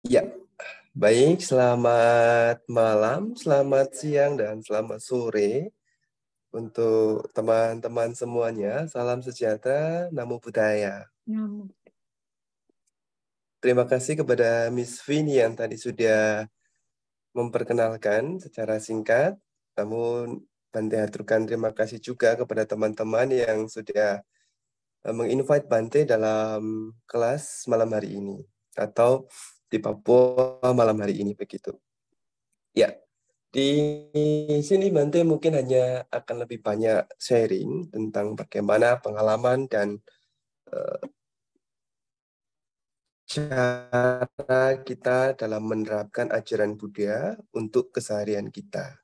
Ya, baik. Selamat malam, selamat siang, dan selamat sore untuk teman-teman semuanya. Salam sejahtera, namo buddhaya. Terima kasih kepada Miss Vini yang tadi sudah memperkenalkan secara singkat. Namun, Bante haturkan terima kasih juga kepada teman-teman yang sudah menginvite Bante dalam kelas malam hari ini atau di Papua malam hari ini begitu. Ya, di sini Bante mungkin hanya akan lebih banyak sharing tentang bagaimana pengalaman dan cara kita dalam menerapkan ajaran Buddha untuk keseharian kita,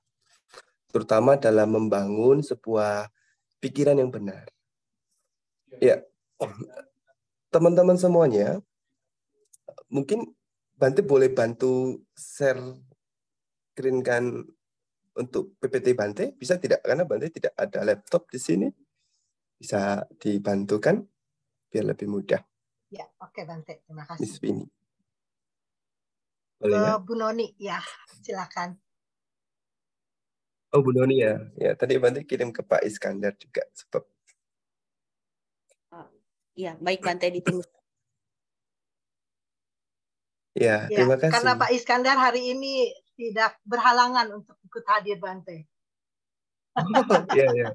terutama dalam membangun sebuah pikiran yang benar. Ya, teman-teman semuanya, mungkin Bante boleh bantu share screen kan untuk PPT Bante, bisa tidak? Karena Bante tidak ada laptop di sini. Bisa dibantukan biar lebih mudah. Ya, oke Bante, terima kasih. Miss Vini. Boleh ya? Bu Noni, ya silakan. Oh, Bu Noni ya. Ya, tadi Bante kirim ke Pak Iskandar juga sebab. Ya, baik Bante, ditunggu. Ya, terima kasih. Karena Pak Iskandar hari ini tidak berhalangan untuk ikut hadir Bante. Oh, ya, ya.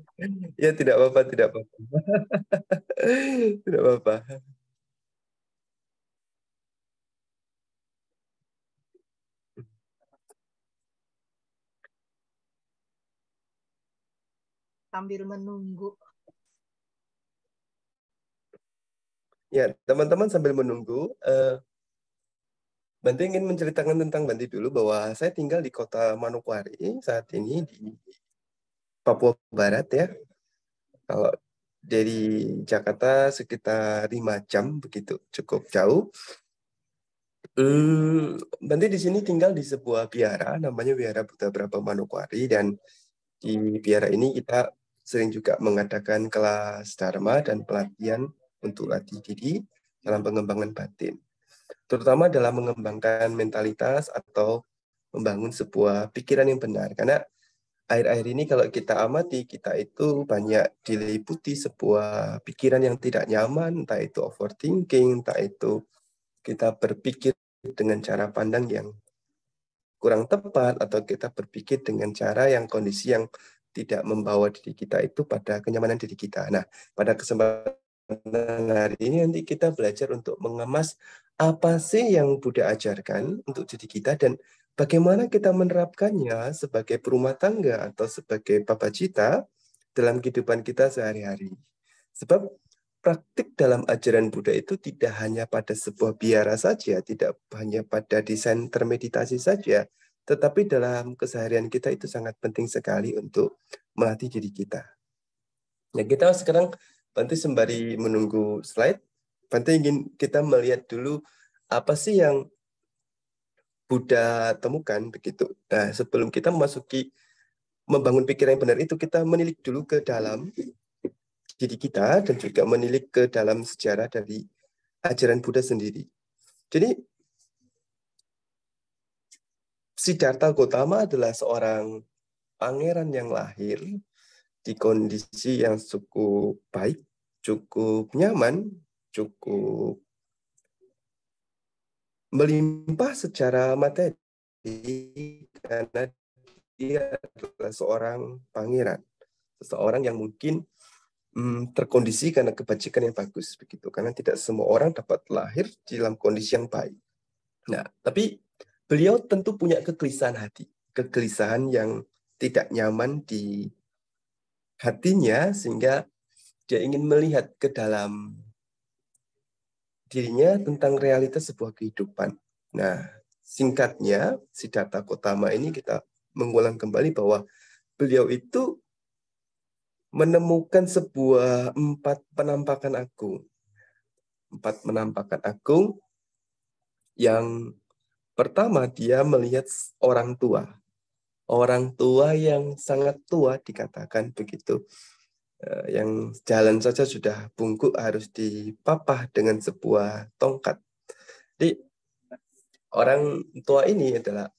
Ya, tidak apa-apa, tidak apa-apa. Tidak apa-apa. Sambil menunggu. Ya, teman-teman sambil menunggu, Bante ingin menceritakan tentang Bante dulu bahwa saya tinggal di kota Manokwari saat ini di Papua Barat ya. Kalau dari Jakarta sekitar 5 jam begitu, cukup jauh. Bante di sini tinggal di sebuah biara, namanya Wihara Buddha Brahma Manokwari, dan di biara ini kita sering juga mengadakan kelas Dharma dan pelatihan untuk latih diri dalam pengembangan batin, terutama dalam mengembangkan mentalitas atau membangun sebuah pikiran yang benar. Karena akhir-akhir ini kalau kita amati, kita itu banyak diliputi sebuah pikiran yang tidak nyaman, entah itu overthinking, entah itu kita berpikir dengan cara pandang yang kurang tepat, atau kita berpikir dengan cara yang kondisi yang tidak membawa diri kita itu pada kenyamanan diri kita. Nah, pada kesempatan hari ini nanti kita belajar untuk mengemas apa sih yang Buddha ajarkan untuk diri kita dan bagaimana kita menerapkannya sebagai perumah tangga atau sebagai babacita dalam kehidupan kita sehari-hari. Sebab praktik dalam ajaran Buddha itu tidak hanya pada sebuah biara saja, tidak hanya pada desain termeditasi saja, tetapi dalam keseharian kita itu sangat penting sekali untuk melatih diri kita. Nah, kita sekarang, Bante sembari menunggu slide, Bante ingin kita melihat dulu apa sih yang Buddha temukan begitu. Nah, sebelum kita memasuki membangun pikiran yang benar itu, kita menilik dulu ke dalam diri kita dan juga menilik ke dalam sejarah dari ajaran Buddha sendiri. Jadi, Siddhartha Gautama adalah seorang pangeran yang lahir di kondisi yang cukup baik, cukup nyaman, cukup melimpah secara materi karena dia adalah seorang pangeran, seseorang yang mungkin terkondisi karena kebajikan yang bagus begitu, karena tidak semua orang dapat lahir di dalam kondisi yang baik. Nah, tapi beliau tentu punya kegelisahan hati, kegelisahan yang tidak nyaman di hatinya, sehingga dia ingin melihat ke dalam dirinya tentang realitas sebuah kehidupan. Nah, singkatnya, Siddhartha Gautama ini kita mengulang kembali bahwa beliau itu menemukan sebuah 4 penampakan agung. 4 penampakan agung yang pertama, dia melihat orang tua. Orang tua yang sangat tua dikatakan begitu. Yang jalan saja sudah bungkuk harus dipapah dengan sebuah tongkat. Jadi orang tua ini adalah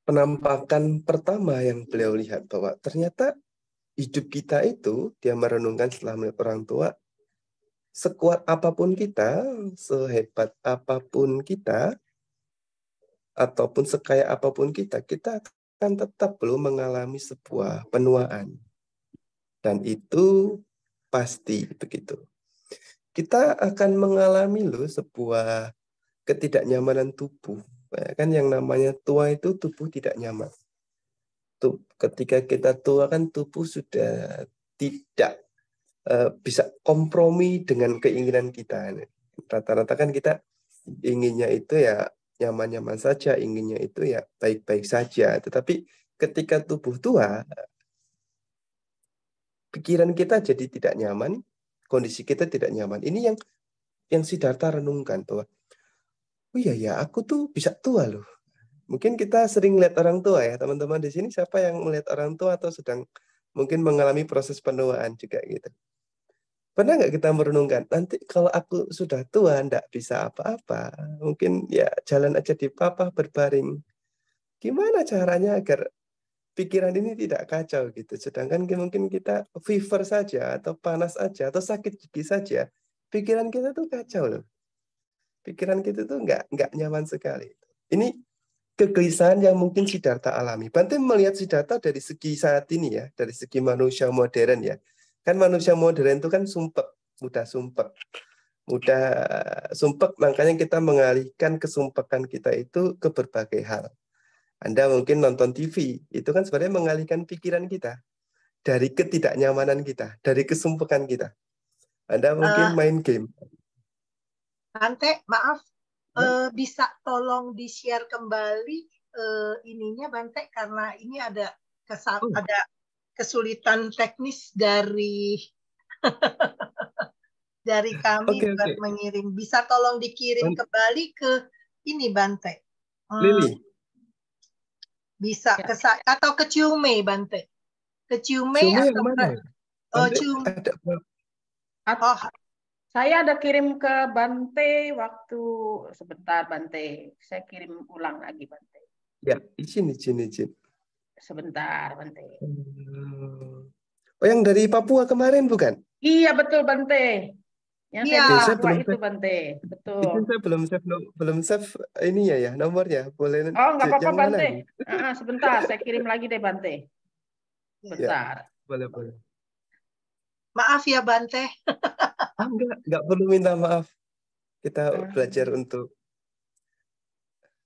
penampakan pertama yang beliau lihat bahwa ternyata hidup kita itu, dia merenungkan setelah melihat orang tua, sekuat apapun kita, sehebat apapun kita, ataupun sekaya apapun kita akan tetap belum mengalami sebuah penuaan. Dan itu pasti begitu. Kita akan mengalami loh sebuah ketidaknyamanan tubuh. Kan yang namanya tua itu tubuh tidak nyaman. Ketika kita tua kan tubuh sudah tidak bisa kompromi dengan keinginan kita. Rata-rata kan kita inginnya itu ya nyaman-nyaman saja, inginnya itu ya baik-baik saja. Tetapi ketika tubuh tua, pikiran kita jadi tidak nyaman, kondisi kita tidak nyaman. Ini yang Siddhartha renungkan bahwa, oh iya ya, aku tuh bisa tua loh. Mungkin kita sering lihat orang tua ya, teman-teman di sini siapa yang melihat orang tua atau sedang mungkin mengalami proses penuaan juga gitu. Pernah nggak kita merenungkan, nanti kalau aku sudah tua, nggak bisa apa-apa. Mungkin ya jalan aja di papa berbaring. Gimana caranya agar pikiran ini tidak kacau gitu. Sedangkan mungkin kita fever saja, atau panas aja, atau sakit gigi saja. Pikiran kita tuh kacau loh. Pikiran kita tuh nggak nyaman sekali. Ini kegelisahan yang mungkin Siddhartha alami. Bante melihat Siddhartha dari segi saat ini ya, dari segi manusia modern ya. Kan manusia modern itu kan sumpek, mudah sumpek, makanya kita mengalihkan kesumpekan kita itu ke berbagai hal. Anda mungkin nonton TV, itu kan sebenarnya mengalihkan pikiran kita dari ketidaknyamanan kita, dari kesumpekan kita. Anda mungkin main game. Bante, maaf, bisa tolong di-share kembali ininya Bante, karena ini ada kesulitan teknis dari dari kami buat mengirim. Bisa tolong dikirim kembali ke ini Bante. Lili. Bisa ke saya atau ke Ciume Bante. Ke Ciume yang atau mana? Ciume. Saya ada kirim ke Bante waktu sebentar Bante. Saya kirim ulang lagi Bante. Ya, izin. Sebentar Bante. Oh, yang dari Papua kemarin bukan? Iya betul Bante. Yang saya belum itu Bante. Betul. Itu saya belum save ini ya nomornya. Boleh. Oh nggak apa-apa Bante. Sebentar saya kirim lagi deh Bante. Bentar. Ya, boleh. Maaf ya Bante. Enggak perlu minta maaf. Kita belajar untuk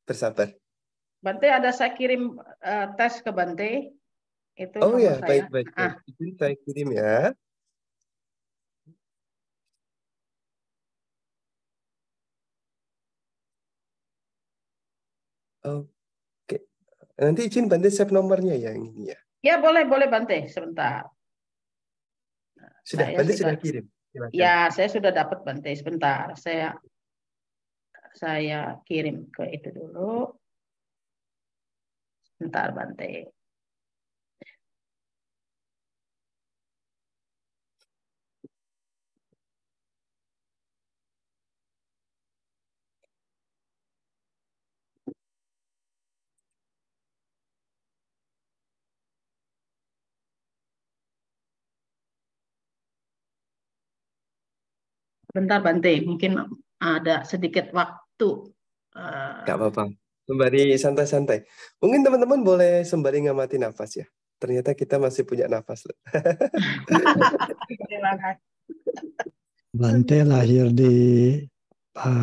bersabar. Bante ada saya kirim tes ke Bante. Itu oh nomor ya, saya. baik. Itu saya kirim ya. Oke. Nanti izin Bante save nomornya ya yang ini ya. Ya boleh Bante. Sebentar. Bante sudah kirim. Silakan. Ya, saya sudah dapat Bante. Sebentar, saya kirim ke itu dulu. Sebentar Bante. Bentar Bante, mungkin ada sedikit waktu. Gak apa-apa. Sembari santai-santai. Mungkin teman-teman boleh sembari ngamati nafas ya. Ternyata kita masih punya nafas. Terima kasih. Bante lahir di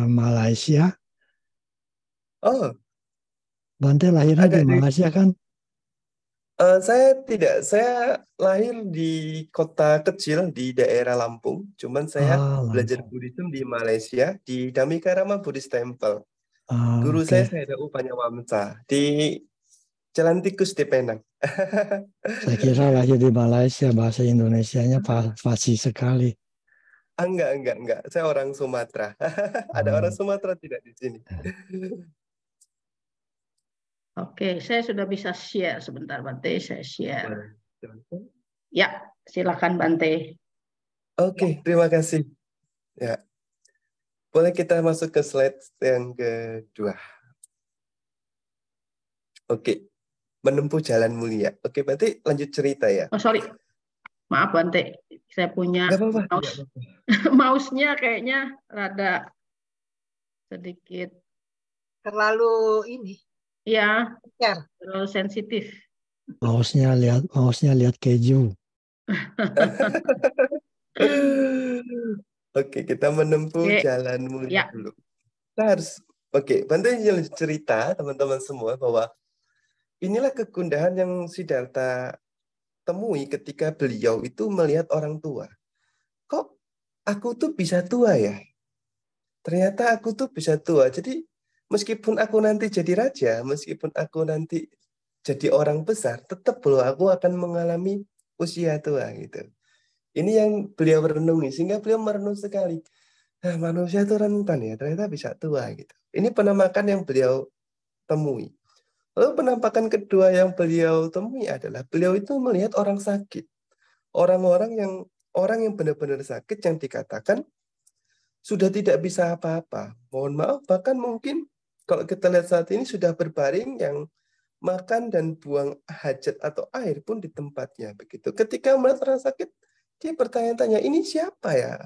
Malaysia. Oh. Bante lahirnya di Malaysia kan? Saya tidak. Saya lahir di kota kecil di daerah Lampung. Cuman saya belajar Buddhism di Malaysia di Dhammikarama Buddhist Temple. Guru saya ada Upanya Wamsa di Jalan Tikus di Penang. Saya kira lahir di Malaysia, bahasa Indonesianya fasih sekali. Enggak. Saya orang Sumatera. Ada orang Sumatera tidak di sini. Oke, saya sudah bisa share sebentar Bante, saya share. Ya, silakan Bante. Oke, terima kasih. Ya. Boleh kita masuk ke slide yang kedua. Oke, menempuh jalan mulia. Oke, berarti lanjut cerita ya. Oh, sorry. Maaf Bante, saya punya Nggak apa-apa. mouse-nya kayaknya rada sedikit Terlalu ini. ya Share. terlalu sensitif. Mouse-nya lihat keju. Oke, kita menempuh Oke, jalan mulia ya. dulu. Kita harus, oke, Bante cerita teman-teman semua bahwa inilah kegundahan yang Siddhartha temui ketika beliau itu melihat orang tua. Kok aku tuh bisa tua ya? Ternyata aku tuh bisa tua. Jadi meskipun aku nanti jadi raja, meskipun aku nanti jadi orang besar, tetap loh aku akan mengalami usia tua gitu. Ini yang beliau renungi, sehingga beliau merenung sekali. Nah, manusia itu rentan ya, ternyata bisa tua gitu. Ini penampakan yang beliau temui. Lalu penampakan kedua yang beliau temui adalah beliau itu melihat orang sakit. Orang yang benar-benar sakit yang dikatakan sudah tidak bisa apa-apa. Mohon maaf, bahkan mungkin kalau kita lihat saat ini sudah berbaring yang makan dan buang hajat atau air pun di tempatnya begitu. Ketika melihat orang sakit, dia bertanya-tanya, ini siapa ya?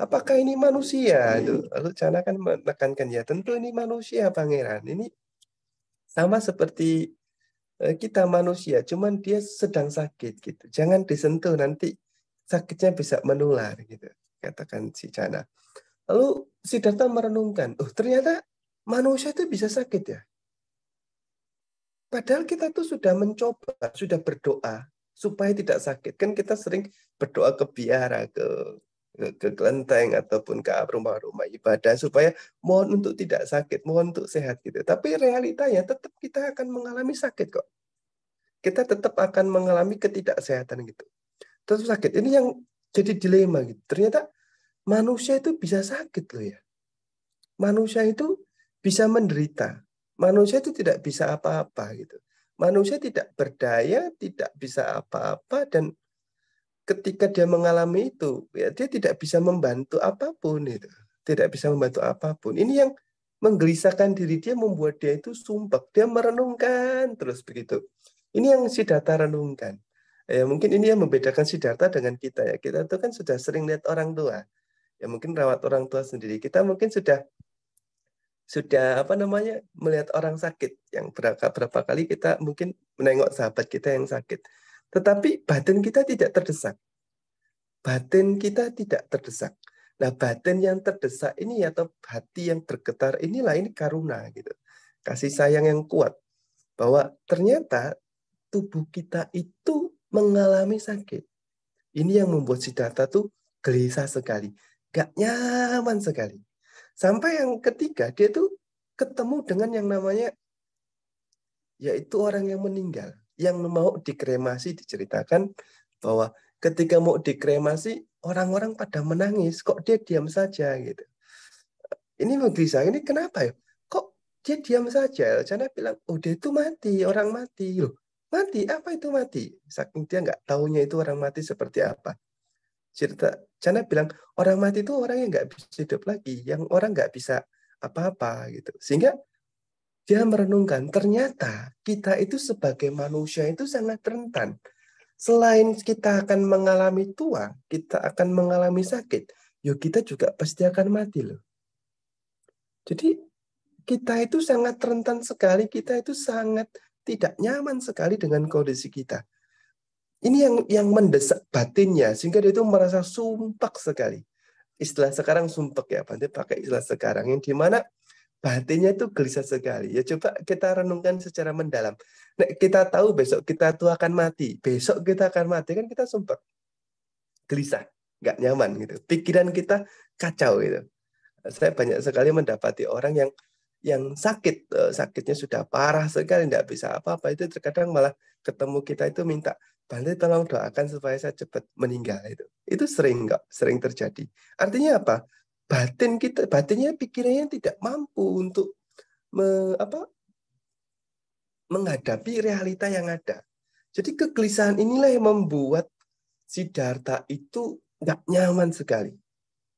Apakah ini manusia? Lalu Cana kan menekankan, ya tentu ini manusia, Pangeran. Ini sama seperti kita manusia, cuman dia sedang sakit gitu. Jangan disentuh, nanti sakitnya bisa menular gitu, katakan si Cana. Lalu Siddhartha merenungkan, oh ternyata manusia itu bisa sakit ya. Padahal kita tuh sudah mencoba, sudah berdoa supaya tidak sakit. Kan kita sering berdoa ke biara, ke kelenteng ataupun ke rumah-rumah ibadah supaya mohon untuk tidak sakit, mohon untuk sehat gitu. Tapi realitanya tetap kita akan mengalami sakit kok. Kita tetap akan mengalami ketidaksehatan gitu. Tetap sakit. Ini yang jadi dilema gitu. Ternyata manusia itu bisa sakit loh ya. Manusia itu bisa menderita. Manusia itu tidak bisa apa-apa gitu. Manusia tidak berdaya, tidak bisa apa-apa, dan ketika dia mengalami itu, ya dia tidak bisa membantu apapun itu. Tidak bisa membantu apapun. Ini yang menggelisahkan diri dia, membuat dia itu sumpah. Dia merenungkan terus begitu. Ini yang Siddhartha renungkan. Ya, mungkin ini yang membedakan Siddhartha dengan kita ya. Kita itu kan sudah sering lihat orang tua. Ya mungkin rawat orang tua sendiri. Kita mungkin sudah melihat orang sakit yang berapa kali kita mungkin menengok sahabat kita yang sakit. Tetapi batin kita tidak terdesak. Batin kita tidak terdesak. Nah, batin yang terdesak ini atau hati yang bergetar inilah ini karuna gitu. Kasih sayang yang kuat bahwa ternyata tubuh kita itu mengalami sakit. Ini yang membuat Siddhartha tuh gelisah sekali, gak nyaman sekali. Sampai yang ketiga, dia tuh ketemu dengan yang namanya, yaitu orang yang meninggal, yang mau dikremasi. Diceritakan bahwa ketika mau dikremasi, orang-orang pada menangis, kok dia diam saja gitu. Ini gelisah, ini kenapa ya? Kok dia diam saja? Cana bilang, oh dia itu mati, orang mati. Loh, mati? Apa itu mati? Saking dia nggak taunya itu orang mati seperti apa. Cana bilang, orang mati itu orang yang nggak bisa hidup lagi, yang orang nggak bisa apa-apa gitu. Sehingga dia merenungkan, ternyata kita itu sebagai manusia itu sangat rentan. Selain kita akan mengalami tua, kita akan mengalami sakit, yuk kita juga pasti akan mati loh. Jadi kita itu sangat rentan sekali, kita itu sangat tidak nyaman sekali dengan kondisi kita. Ini yang mendesak batinnya, sehingga dia itu merasa sumpek sekali. Istilah sekarang sumpek ya, Bante pakai istilah sekarang, yang dimana batinnya itu gelisah sekali. Ya coba kita renungkan secara mendalam. Nah, kita tahu besok kita tuh akan mati, besok kita akan mati, kan kita sumpek, gelisah, nggak nyaman gitu. Pikiran kita kacau gitu. Saya banyak sekali mendapati orang yang sakit, sakitnya sudah parah sekali, nggak bisa apa-apa, itu terkadang malah ketemu kita itu minta, Bante tolong doakan supaya saya cepat meninggal. Itu sering terjadi. Artinya apa? Batinnya, pikirannya tidak mampu untuk menghadapi realita yang ada. Jadi kegelisahan inilah yang membuat Siddhartha itu nggak nyaman sekali.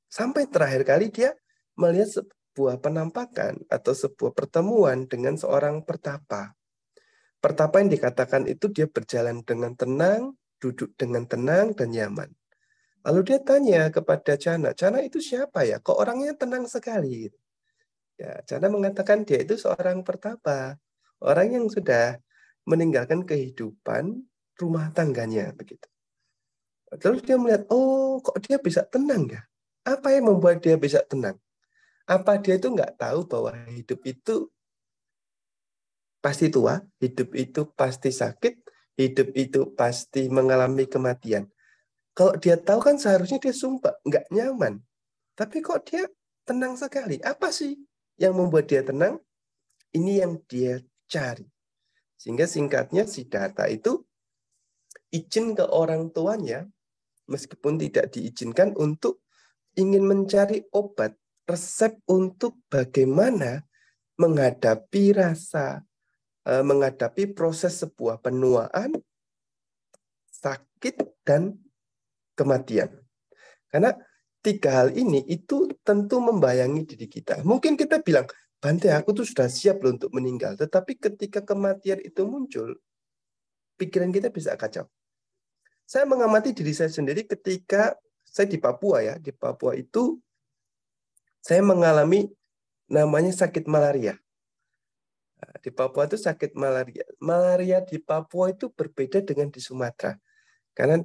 Sampai terakhir kali dia melihat sebuah penampakan atau sebuah pertemuan dengan seorang pertapa. Pertapa yang dikatakan itu dia berjalan dengan tenang, duduk dengan tenang dan nyaman. Lalu dia tanya kepada Cana, Cana itu siapa ya? Kok orangnya tenang sekali? Ya, Cana mengatakan dia itu seorang pertapa, orang yang sudah meninggalkan kehidupan rumah tangganya begitu. Terus dia melihat, oh kok dia bisa tenang ya? Apa yang membuat dia bisa tenang? Apa dia itu nggak tahu bahwa hidup itu pasti tua, hidup itu pasti sakit, hidup itu pasti mengalami kematian. Kalau dia tahu kan seharusnya dia sumpah, nggak nyaman. Tapi kok dia tenang sekali? Apa sih yang membuat dia tenang? Ini yang dia cari. Sehingga singkatnya Siddhartha itu izin ke orang tuanya, meskipun tidak diizinkan, untuk ingin mencari obat, resep untuk bagaimana menghadapi menghadapi proses sebuah penuaan, sakit, dan kematian. Karena 3 hal ini itu tentu membayangi diri kita. Mungkin kita bilang, Bante, aku tuh sudah siap loh untuk meninggal. Tetapi ketika kematian itu muncul, pikiran kita bisa kacau. Saya mengamati diri saya sendiri ketika saya di Papua ya. Di Papua itu saya mengalami namanya sakit malaria. Di Papua itu sakit malaria. Malaria di Papua itu berbeda dengan di Sumatera. Karena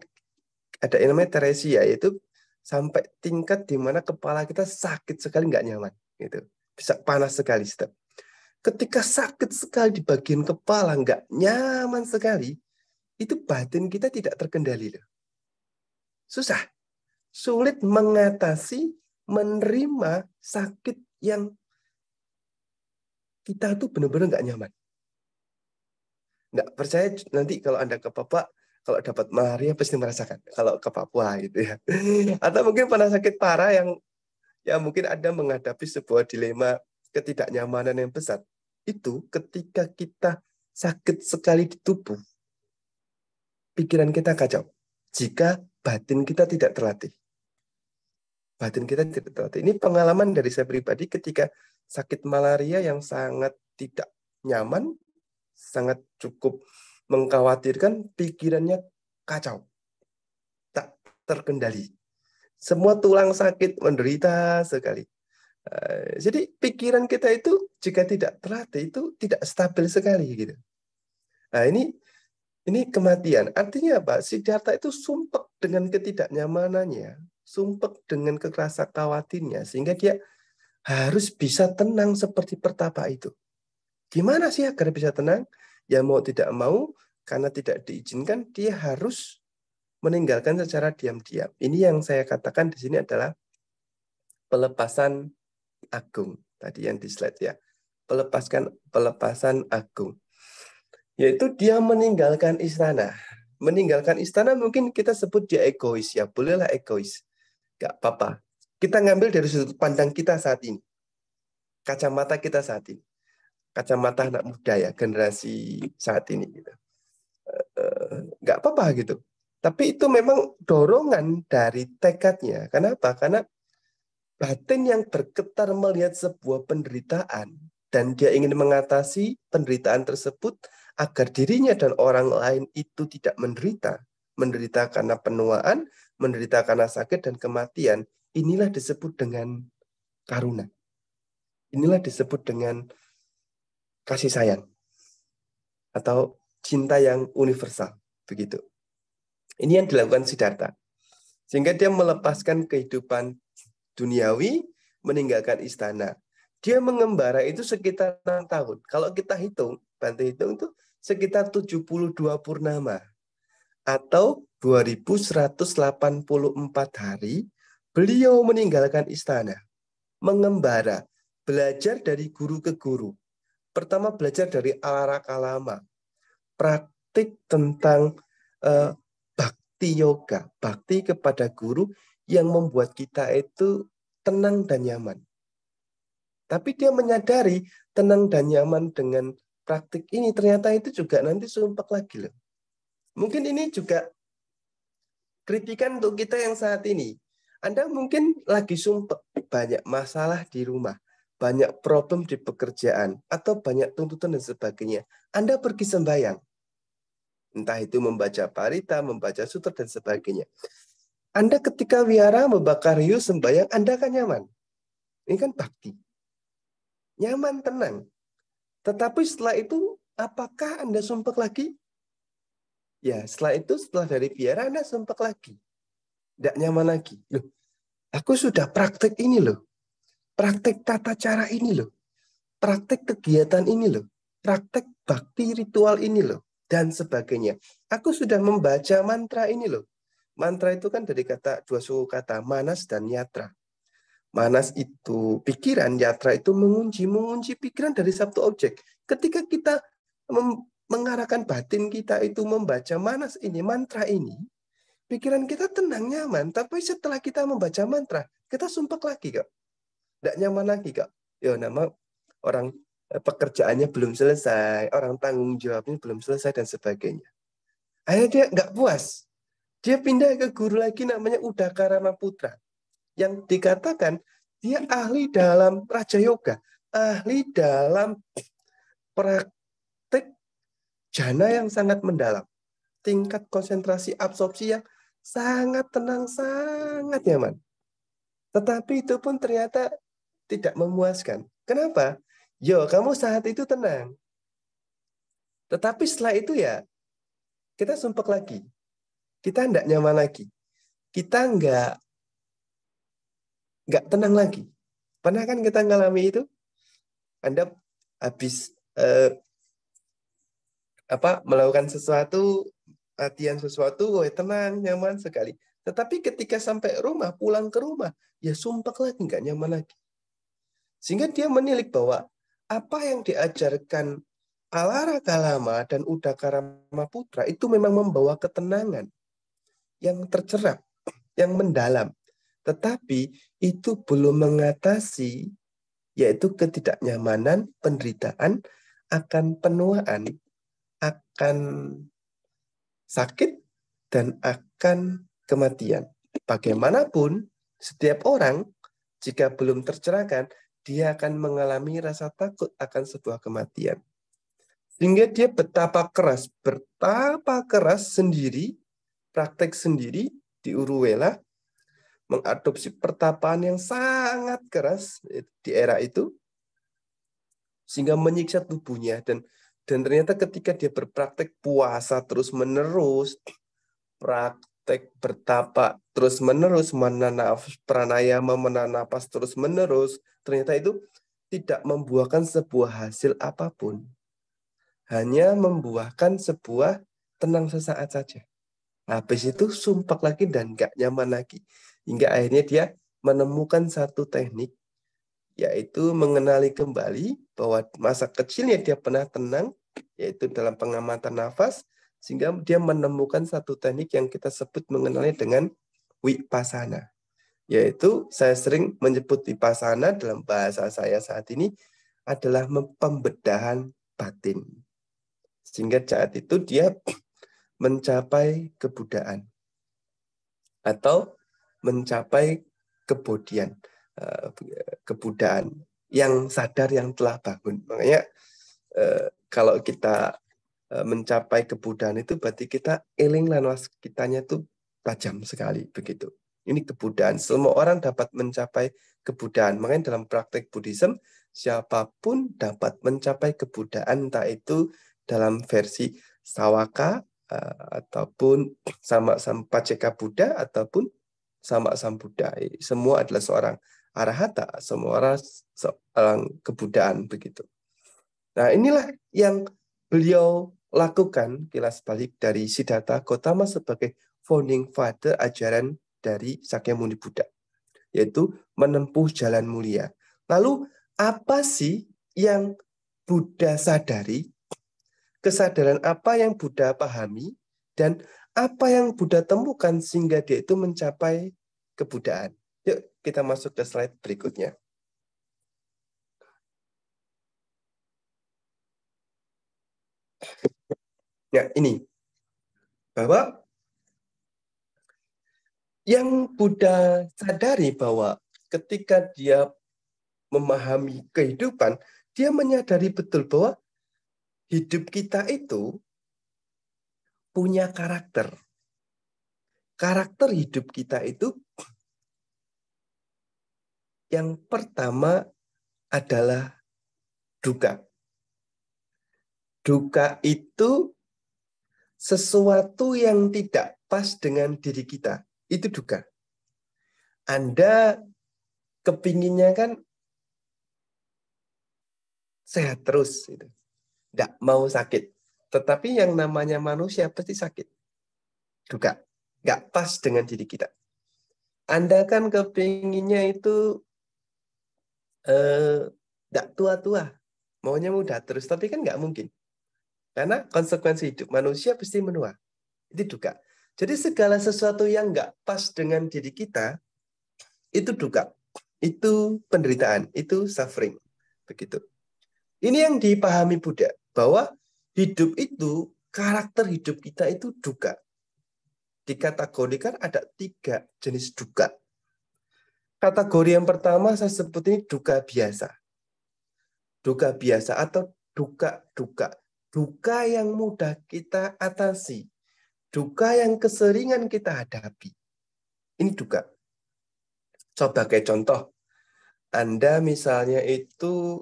ada yang namanya teresia, yaitu sampai tingkat di mana kepala kita sakit sekali, nggak nyaman. Gitu. Bisa panas sekali. Ketika sakit sekali di bagian kepala, nggak nyaman sekali, itu batin kita tidak terkendali. Susah. Sulit mengatasi, menerima sakit yang kita tuh benar-benar nggak nyaman. Nggak percaya nanti kalau Anda ke Papua, kalau dapat malaria pasti merasakan. Kalau ke Papua gitu ya. Atau mungkin pernah sakit parah yang ya mungkin Anda menghadapi sebuah dilema ketidaknyamanan yang besar. Itu ketika kita sakit sekali di tubuh, pikiran kita kacau. Jika batin kita tidak terlatih. Batin kita tidak terlatih. Ini pengalaman dari saya pribadi ketika sakit malaria yang sangat tidak nyaman, sangat cukup mengkhawatirkan, pikirannya kacau. Tak terkendali. Semua tulang sakit, menderita sekali. Jadi pikiran kita itu jika tidak terlatih itu tidak stabil sekali gitu. Nah, ini kematian. Artinya apa? Siddhartha itu sumpek dengan ketidaknyamanannya, sumpek dengan kerasa khawatirnya, sehingga dia harus bisa tenang seperti pertapa itu. Gimana sih agar bisa tenang? Ya mau tidak mau, karena tidak diizinkan, dia harus meninggalkan secara diam-diam. Ini yang saya katakan di sini adalah pelepasan agung. Tadi yang di slide ya. Pelepasan agung. Yaitu dia meninggalkan istana. Meninggalkan istana mungkin kita sebut dia egois. Ya bolehlah egois. Gak apa-apa. Kita ngambil dari sudut pandang kita saat ini. Kacamata kita saat ini. Kacamata anak muda ya, generasi saat ini. Gitu. Gak apa-apa gitu. Tapi itu memang dorongan dari tekadnya. Kenapa? Karena batin yang bergetar melihat sebuah penderitaan dan dia ingin mengatasi penderitaan tersebut agar dirinya dan orang lain itu tidak menderita. Menderita karena penuaan, menderita karena sakit dan kematian. Inilah disebut dengan karuna. Inilah disebut dengan kasih sayang. Atau cinta yang universal. Begitu. Ini yang dilakukan Siddhartha. Sehingga dia melepaskan kehidupan duniawi, meninggalkan istana. Dia mengembara itu sekitar 6 tahun. Kalau kita hitung, Bante hitung itu sekitar 72 purnama. Atau 2184 hari, beliau meninggalkan istana. Mengembara, belajar dari guru ke guru. Pertama belajar dari Alarakalama. Praktik tentang bhakti yoga. Bakti kepada guru yang membuat kita itu tenang dan nyaman. Tapi dia menyadari tenang dan nyaman dengan praktik ini ternyata itu juga nanti sumpek lagi loh. Mungkin ini juga kritikan untuk kita yang saat ini. Anda mungkin lagi sumpek, banyak masalah di rumah, banyak problem di pekerjaan, atau banyak tuntutan dan sebagainya, Anda pergi sembahyang. Entah itu membaca parita, membaca sutra, dan sebagainya. Anda ketika wihara membakar hiu sembahyang, Anda kan nyaman. Ini kan bakti. Nyaman, tenang. Tetapi setelah itu, apakah Anda sumpek lagi? Ya, setelah itu, setelah dari wihara, Anda sumpek lagi. Tidak nyaman lagi. Loh, aku sudah praktek ini loh. Praktek tata cara ini loh. Praktek kegiatan ini loh. Praktek bakti ritual ini loh. Dan sebagainya. Aku sudah membaca mantra ini loh. Mantra itu kan dari dua suku kata, manas dan yatra. Manas itu pikiran, yatra itu mengunci pikiran dari satu objek. Ketika kita mengarahkan batin kita itu membaca manas ini, mantra ini, pikiran kita tenang, nyaman. Tapi setelah kita membaca mantra, kita sumpek lagi, Kak. Tidak nyaman lagi, Kak. Ya, nama orang pekerjaannya belum selesai, orang tanggung jawabnya belum selesai, dan sebagainya. Akhirnya dia nggak puas. Dia pindah ke guru lagi namanya Udakarana Putra. Yang dikatakan dia ahli dalam Raja Yoga. Ahli dalam praktek jana yang sangat mendalam. Tingkat konsentrasi absorpsi yang sangat tenang, sangat nyaman. Tetapi itu pun ternyata tidak memuaskan. Kenapa? Yo, kamu saat itu tenang. Tetapi setelah itu ya, kita sumpek lagi. Kita tidak nyaman lagi. Kita nggak tenang lagi. Pernah kan kita ngalami itu? Anda habis melakukan sesuatu, latihan sesuatu, tenang, nyaman sekali. Tetapi ketika sampai rumah, pulang ke rumah, ya sumpek lagi, nggak nyaman lagi. Sehingga dia menilik bahwa apa yang diajarkan Alara Kalama dan Udakarama Putra itu memang membawa ketenangan yang tercerap, yang mendalam. Tetapi itu belum mengatasi, yaitu ketidaknyamanan, penderitaan, akan penuaan, akan sakit, dan akan kematian. Bagaimanapun, setiap orang, jika belum tercerahkan, dia akan mengalami rasa takut akan sebuah kematian. Sehingga dia betapa keras sendiri, praktek sendiri di Uruwela, mengadopsi pertapaan yang sangat keras di era itu, sehingga menyiksa tubuhnya. Dan ternyata ketika dia berpraktek puasa terus-menerus, praktek bertapa terus-menerus, pranayama, menapas terus-menerus, ternyata itu tidak membuahkan sebuah hasil apapun. Hanya membuahkan sebuah tenang sesaat saja. Habis itu sumpek lagi dan nggak nyaman lagi. Hingga akhirnya dia menemukan satu teknik, yaitu mengenali kembali bahwa masa kecilnya dia pernah tenang, yaitu dalam pengamatan nafas, sehingga dia menemukan satu teknik yang kita sebut mengenalnya dengan Vipassana. Yaitu saya sering menyebut Vipassana dalam bahasa saya saat ini adalah pembedahan batin. Sehingga saat itu dia mencapai kebudaan atau mencapai kebodian, kebudaan yang sadar, yang telah bangun. Makanya kalau kita mencapai kebudaan itu berarti kita eling lan kitanya itu tajam sekali begitu. Ini kebudaan. Semua orang dapat mencapai kebudaan. Makanya dalam praktek Buddhism siapapun dapat mencapai kebudaan, entah itu dalam versi Sawaka ataupun sama Paceka Buddha ataupun sama Buddha. Semua adalah seorang arahata, semua orang seorang kebudaan begitu. Nah, inilah yang beliau lakukan kilas balik dari Siddhartha Gautama sebagai founding father ajaran dari Sakyamuni Buddha, yaitu menempuh jalan mulia. Lalu apa sih yang Buddha sadari? Kesadaran apa yang Buddha pahami dan apa yang Buddha temukan sehingga dia itu mencapai kebudaan? Yuk kita masuk ke slide berikutnya. Ya, ini. Bahwa yang Buddha sadari bahwa ketika dia memahami kehidupan, dia menyadari betul bahwa hidup kita itu punya karakter. Karakter hidup kita itu yang pertama adalah duka. Duka itu sesuatu yang tidak pas dengan diri kita. Itu duka. Anda kepinginnya kan sehat terus. Gitu. Nggak mau sakit. Tetapi yang namanya manusia pasti sakit. Duka. Nggak pas dengan diri kita. Anda kan kepinginnya itu nggak tua-tua. Maunya muda terus. Tapi kan nggak mungkin. Karena konsekuensi hidup manusia pasti menua. Itu duka. Jadi segala sesuatu yang nggak pas dengan diri kita, itu duka. Itu penderitaan. Itu suffering. Begitu. Ini yang dipahami Buddha. Bahwa hidup itu, karakter hidup kita itu duka. Dikategorikan ada 3 jenis duka. Kategori yang pertama saya sebut ini duka biasa. Duka biasa atau duka-duka. Duka yang mudah kita atasi. Duka yang keseringan kita hadapi. Ini duka. Sebagai contoh, Anda misalnya itu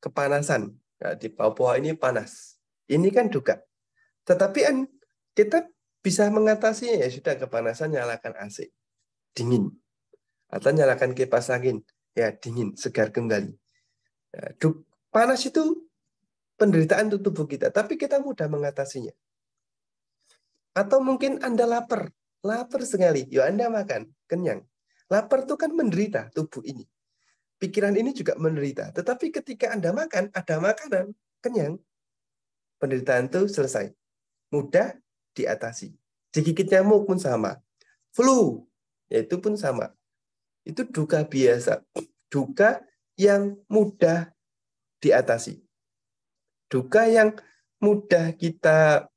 kepanasan. Nah, di Papua ini panas. Ini kan duka. Tetapi kita bisa mengatasinya. Ya sudah, kepanasan nyalakan AC. Dingin. Atau nyalakan kipas angin. Ya, dingin, segar kembali. Nah, panas itu penderitaan untuk tubuh kita. Tapi kita mudah mengatasinya. Atau mungkin Anda lapar. Lapar sekali. Ya Anda makan. Kenyang. Lapar itu kan menderita tubuh ini. Pikiran ini juga menderita. Tetapi ketika Anda makan, ada makanan. Kenyang. Penderitaan itu selesai. Mudah diatasi. Digigit nyamuk pun sama. Flu. Itu pun sama. Itu duka biasa. Duka yang mudah diatasi. Duka yang mudah kita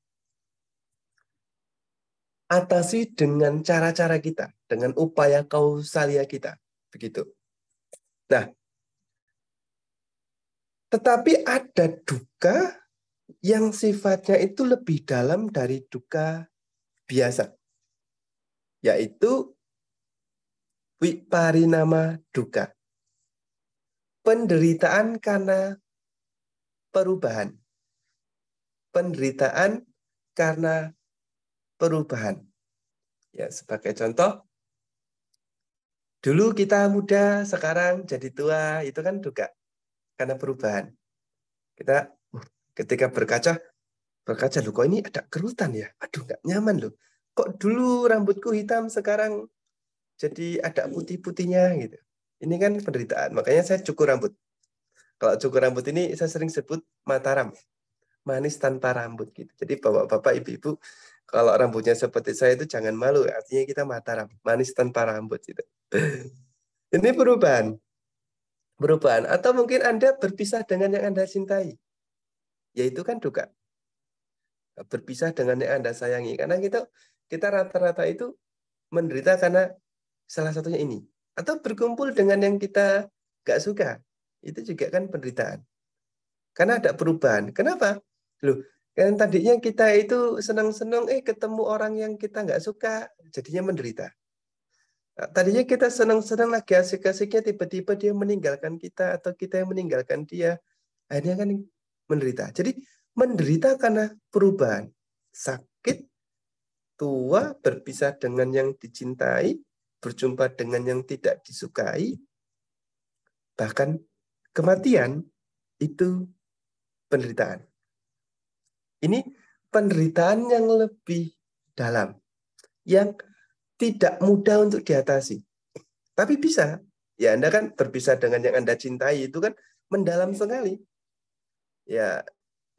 atasi dengan cara-cara kita, dengan upaya kausalia kita. Begitu. Nah, tetapi ada duka yang sifatnya itu lebih dalam dari duka biasa. Yaitu viparinama duka. Penderitaan karena perubahan. Penderitaan karena perubahan. Ya, sebagai contoh, dulu kita muda, sekarang jadi tua, itu kan duka karena perubahan. Kita ketika berkaca loh, kok ini ada kerutan ya? Aduh, nggak nyaman loh. Kok dulu rambutku hitam, sekarang jadi ada putih-putihnya gitu. Ini kan penderitaan. Makanya saya cukur rambut. Kalau cukur rambut ini saya sering sebut Mataram. Manis tanpa rambut gitu. Jadi bapak-bapak, ibu-ibu, kalau rambutnya seperti saya itu jangan malu. Artinya kita Mataram. Manis tanpa rambut gitu. Ini perubahan. Perubahan. Atau mungkin Anda berpisah dengan yang Anda cintai. Yaitu kan duka. Berpisah dengan yang Anda sayangi. Karena kita rata-rata itu menderita karena salah satunya ini. Atau berkumpul dengan yang kita nggak suka. Itu juga kan penderitaan. Karena ada perubahan. Kenapa? Loh, kan tadinya kita itu senang-senang, ketemu orang yang kita nggak suka, jadinya menderita. Nah, tadinya kita senang-senang lagi asik-asiknya, tiba-tiba dia meninggalkan kita, atau kita yang meninggalkan dia. Akhirnya kan menderita. Jadi menderita karena perubahan. Sakit, tua, berpisah dengan yang dicintai, berjumpa dengan yang tidak disukai, bahkan kematian, itu penderitaan. Ini penderitaan yang lebih dalam, yang tidak mudah untuk diatasi. Tapi bisa. Ya, Anda kan berpisah dengan yang Anda cintai, itu kan mendalam sekali. Ya,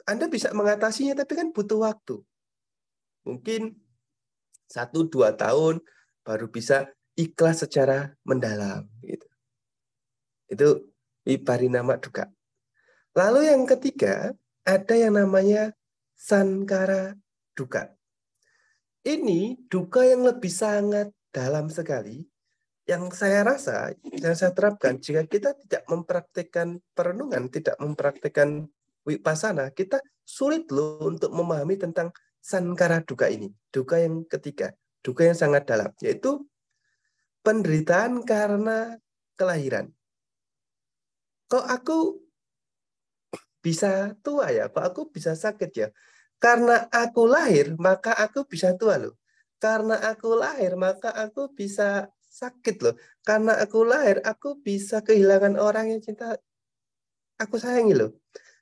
Anda bisa mengatasinya, tapi kan butuh waktu. Mungkin 1-2 tahun baru bisa ikhlas secara mendalam. Gitu. Itu viparinama duka. Lalu yang ketiga, ada yang namanya sankara duka. Ini duka yang lebih sangat dalam sekali, yang saya rasa, yang saya terapkan, jika kita tidak mempraktikkan perenungan, tidak mempraktikkan wipasana, kita sulit loh untuk memahami tentang sankara duka ini. Duka yang ketiga, duka yang sangat dalam, yaitu penderitaan karena kelahiran. Kok aku bisa tua ya? Kok aku bisa sakit ya? Karena aku lahir, maka aku bisa tua loh. Karena aku lahir, maka aku bisa sakit loh. Karena aku lahir, aku bisa kehilangan orang yang cinta aku sayangi loh.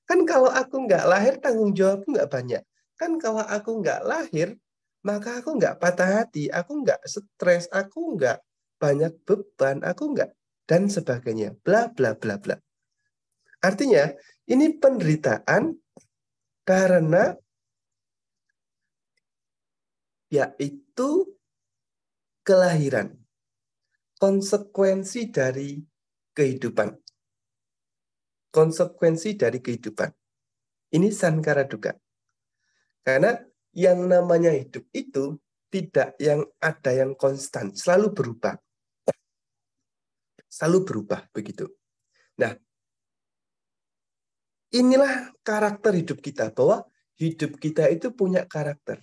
Kan kalau aku nggak lahir, tanggung jawabku nggak banyak. Kan kalau aku nggak lahir, maka aku nggak patah hati, aku nggak stres, aku nggak banyak beban, aku nggak, dan sebagainya. Bla, bla, bla, bla. Artinya, ini penderitaan karena yaitu kelahiran. Konsekuensi dari kehidupan. Konsekuensi dari kehidupan. Ini sankara duka. Karena yang namanya hidup itu tidak yang ada yang konstan, selalu berubah. Selalu berubah begitu. Nah, inilah karakter hidup kita, bahwa hidup kita itu punya karakter.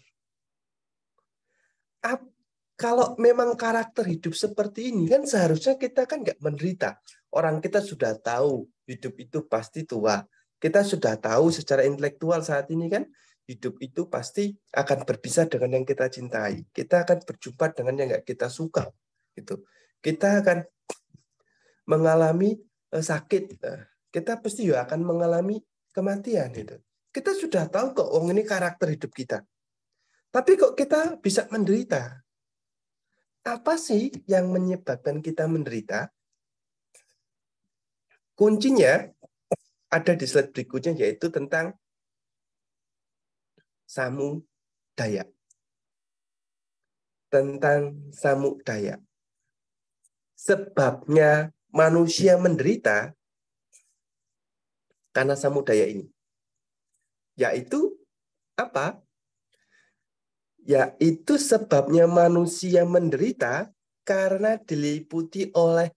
Kalau memang karakter hidup seperti ini, kan seharusnya kita kan nggak menderita. Orang kita sudah tahu hidup itu pasti tua. Kita sudah tahu secara intelektual saat ini kan, hidup itu pasti akan berpisah dengan yang kita cintai. Kita akan berjumpa dengan yang nggak kita suka. Gitu. Kita akan mengalami sakit. Kita pasti juga akan mengalami kematian. Gitu. Kita sudah tahu kok, ini karakter hidup kita. Tapi kok kita bisa menderita? Apa sih yang menyebabkan kita menderita? Kuncinya ada di slide berikutnya, yaitu tentang samudaya. Tentang samudaya. Sebabnya manusia menderita karena samudaya ini. Yaitu apa? Yaitu sebabnya manusia menderita karena diliputi oleh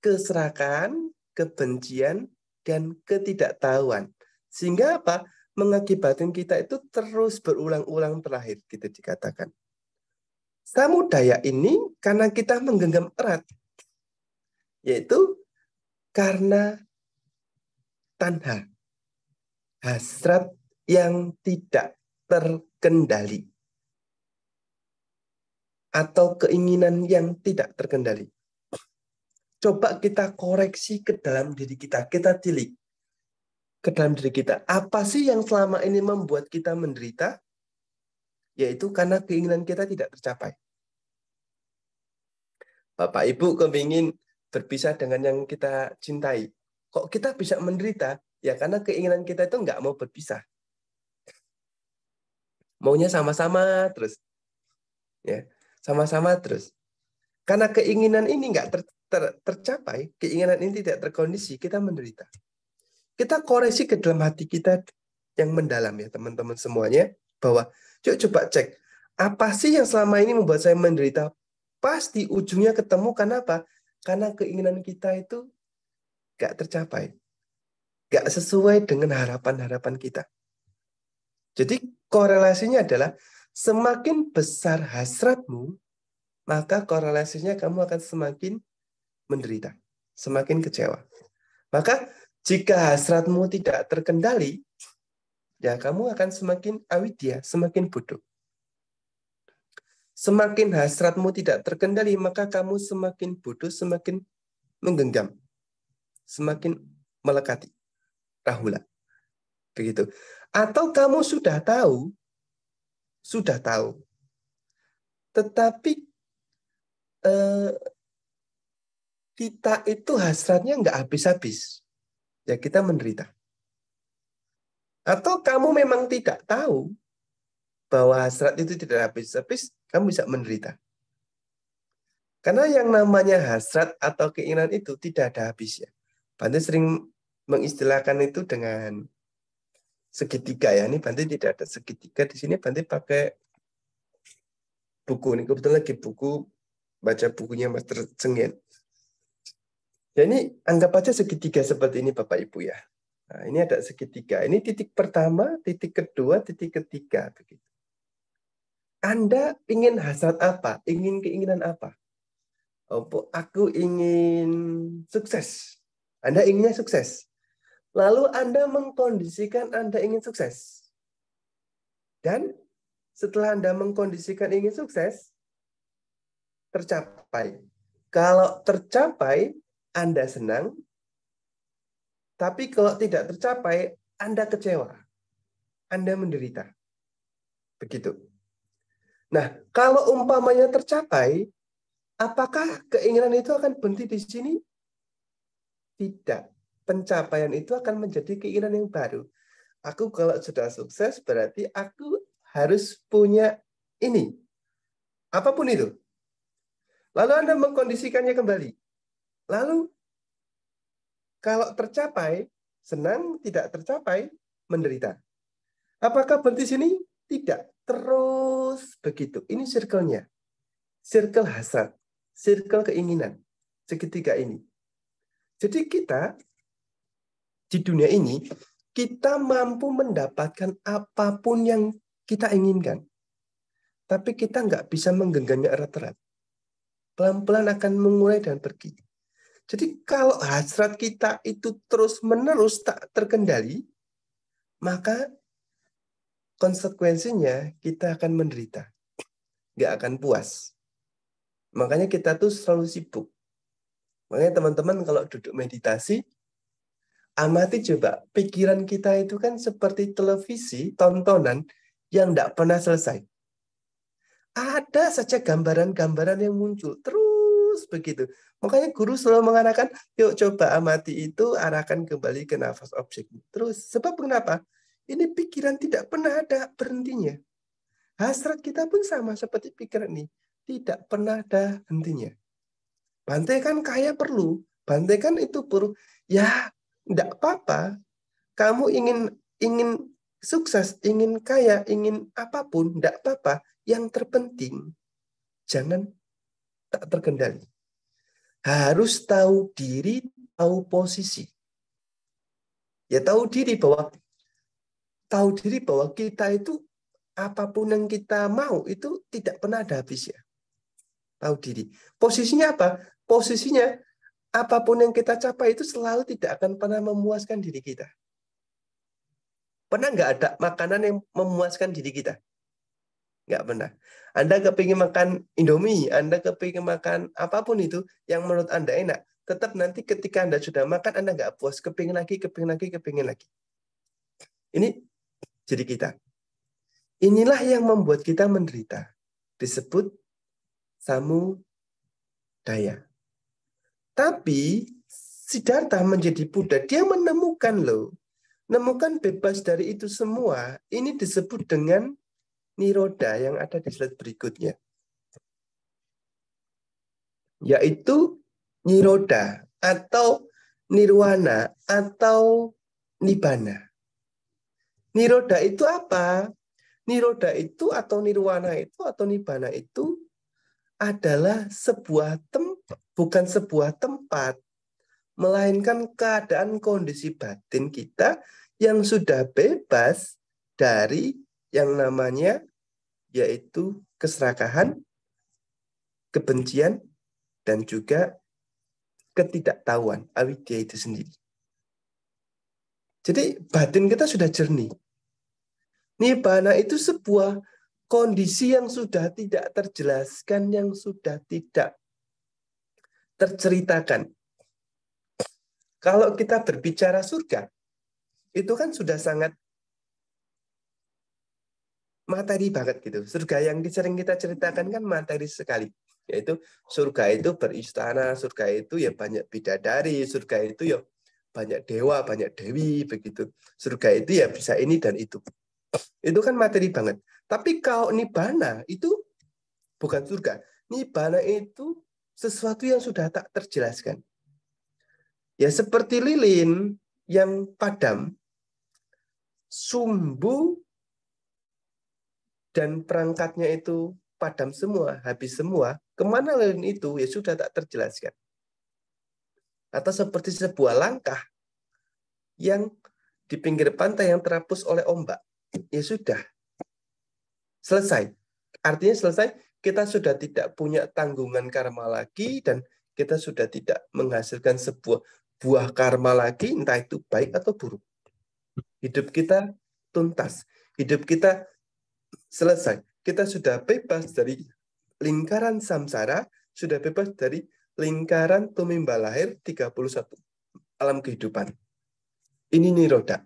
keserakahan, kebencian, dan ketidaktahuan. Sehingga apa? Mengakibatkan kita itu terus berulang-ulang terlahir, gitu dikatakan. Samudaya ini karena kita menggenggam erat, yaitu karena tanha, hasrat yang tidak terkendali, atau keinginan yang tidak terkendali. Coba kita koreksi ke dalam diri kita, kita tilik ke dalam diri kita. Apa sih yang selama ini membuat kita menderita? Yaitu karena keinginan kita tidak tercapai. Bapak Ibu kepingin berpisah dengan yang kita cintai. Kok kita bisa menderita? Ya karena keinginan kita itu nggak mau berpisah. Maunya sama-sama terus. Ya, sama-sama terus. Karena keinginan ini nggak tercapai, keinginan ini tidak terkondisi, kita menderita. Kita koreksi ke dalam hati kita yang mendalam ya teman-teman semuanya, bahwa yuk coba cek, apa sih yang selama ini membuat saya menderita? Pasti ujungnya ketemu, karena apa? Karena keinginan kita itu nggak tercapai. Nggak sesuai dengan harapan-harapan kita. Jadi korelasinya adalah semakin besar hasratmu, maka korelasinya kamu akan semakin menderita, semakin kecewa. Maka jika hasratmu tidak terkendali, ya kamu akan semakin awidya, semakin bodoh. Semakin hasratmu tidak terkendali, maka kamu semakin bodoh, semakin menggenggam, semakin melekati. Rahula. Begitu. Atau kamu sudah tahu, tetapi kita itu hasratnya nggak habis-habis. Ya kita menderita. Atau kamu memang tidak tahu bahwa hasrat itu tidak habis-habis, kamu bisa menderita. Karena yang namanya hasrat atau keinginan itu tidak ada habisnya. Bante sering mengistilahkan itu dengan segitiga ya. Ini Bante tidak ada segitiga di sini. Bante pakai buku ini, kebetulan lagi buku baca bukunya Master Cheng Yen. Ya ini anggap aja segitiga seperti ini Bapak Ibu ya. Nah, ini ada segitiga. Ini titik pertama, titik kedua, titik ketiga. Begitu. Anda ingin hasrat apa? Ingin keinginan apa? Oh, aku ingin sukses. Anda inginnya sukses. Lalu Anda mengkondisikan Anda ingin sukses. Dan setelah Anda mengkondisikan ingin sukses, tercapai. Kalau tercapai, Anda senang. Tapi kalau tidak tercapai, Anda kecewa. Anda menderita. Begitu. Nah, kalau umpamanya tercapai, apakah keinginan itu akan berhenti di sini? Tidak. Pencapaian itu akan menjadi keinginan yang baru. Aku kalau sudah sukses, berarti aku harus punya ini. Apapun itu. Lalu Anda mengkondisikannya kembali. Lalu, kalau tercapai, senang, tidak tercapai, menderita. Apakah berhenti sini? Tidak. Terus begitu. Ini circle-nya. Circle hasrat. Circle keinginan. Segitiga ini. Jadi kita, di dunia ini, kita mampu mendapatkan apapun yang kita inginkan. Tapi kita nggak bisa menggenggamnya erat-erat. Pelan-pelan akan mengurai dan pergi. Jadi kalau hasrat kita itu terus-menerus tak terkendali, maka konsekuensinya kita akan menderita. Nggak akan puas. Makanya kita tuh selalu sibuk. Makanya teman-teman kalau duduk meditasi, amati coba, pikiran kita itu kan seperti televisi, tontonan yang nggak pernah selesai. Ada saja gambaran-gambaran yang muncul, terus begitu. Makanya guru selalu mengatakan, yuk coba amati itu, arahkan kembali ke nafas objek. Terus, sebab kenapa? Ini pikiran tidak pernah ada berhentinya. Hasrat kita pun sama seperti pikiran ini. Tidak pernah ada hentinya. Bante kan kaya perlu. Bante kan itu perlu. Ya, tidak apa-apa. Kamu ingin sukses, ingin kaya, ingin apapun, tidak apa-apa. Yang terpenting, jangan tak terkendali. Harus tahu diri, tahu posisi. Ya tahu diri bahwa kita itu apapun yang kita mau itu tidak pernah ada habisnya. Tahu diri. Posisinya apa? Posisinya apapun yang kita capai itu selalu tidak akan pernah memuaskan diri kita. Pernah nggak ada makanan yang memuaskan diri kita? Nggak pernah. Anda kepingin makan Indomie, Anda kepingin makan apapun itu yang menurut Anda enak. Tetap nanti ketika Anda sudah makan, Anda nggak puas. Kepingin lagi, kepingin lagi, kepingin lagi. Ini jadi kita. Inilah yang membuat kita menderita. Disebut samudaya. Tapi Siddhartha menjadi Buddha, dia menemukan bebas dari itu semua. Ini disebut dengan Nirodha yang ada di slide berikutnya. Yaitu Nirodha atau Nirwana atau Nibbana. Nirodha itu apa? Nirodha itu atau Nirwana itu atau Nibbana itu adalah sebuah tempat, bukan sebuah tempat, melainkan keadaan kondisi batin kita yang sudah bebas dari yang namanya yaitu keserakahan, kebencian, dan juga ketidaktahuan, avidya itu sendiri. Jadi batin kita sudah jernih. Nibbana itu sebuah kondisi yang sudah tidak terjelaskan, yang sudah tidak terceritakan. Kalau kita berbicara surga, itu kan sudah sangat materi banget gitu. Surga yang sering kita ceritakan kan materi sekali. Yaitu surga itu beristana, surga itu ya banyak bidadari, surga itu ya banyak dewa, banyak dewi begitu. Surga itu ya bisa ini dan itu. Itu kan materi banget. Tapi kalau nibbana itu bukan surga. Nibbana itu sesuatu yang sudah tak terjelaskan. Ya seperti lilin yang padam, sumbu dan perangkatnya itu padam semua, habis semua, kemana lilin itu? Ya sudah tak terjelaskan. Atau seperti sebuah langkah yang di pinggir pantai yang terhapus oleh ombak. Ya sudah, selesai. Artinya selesai, kita sudah tidak punya tanggungan karma lagi, dan kita sudah tidak menghasilkan sebuah buah karma lagi, entah itu baik atau buruk. Hidup kita tuntas. Hidup kita selesai. Kita sudah bebas dari lingkaran samsara, sudah bebas dari lingkaran tumimba lahir 31 alam kehidupan. Ini niroda.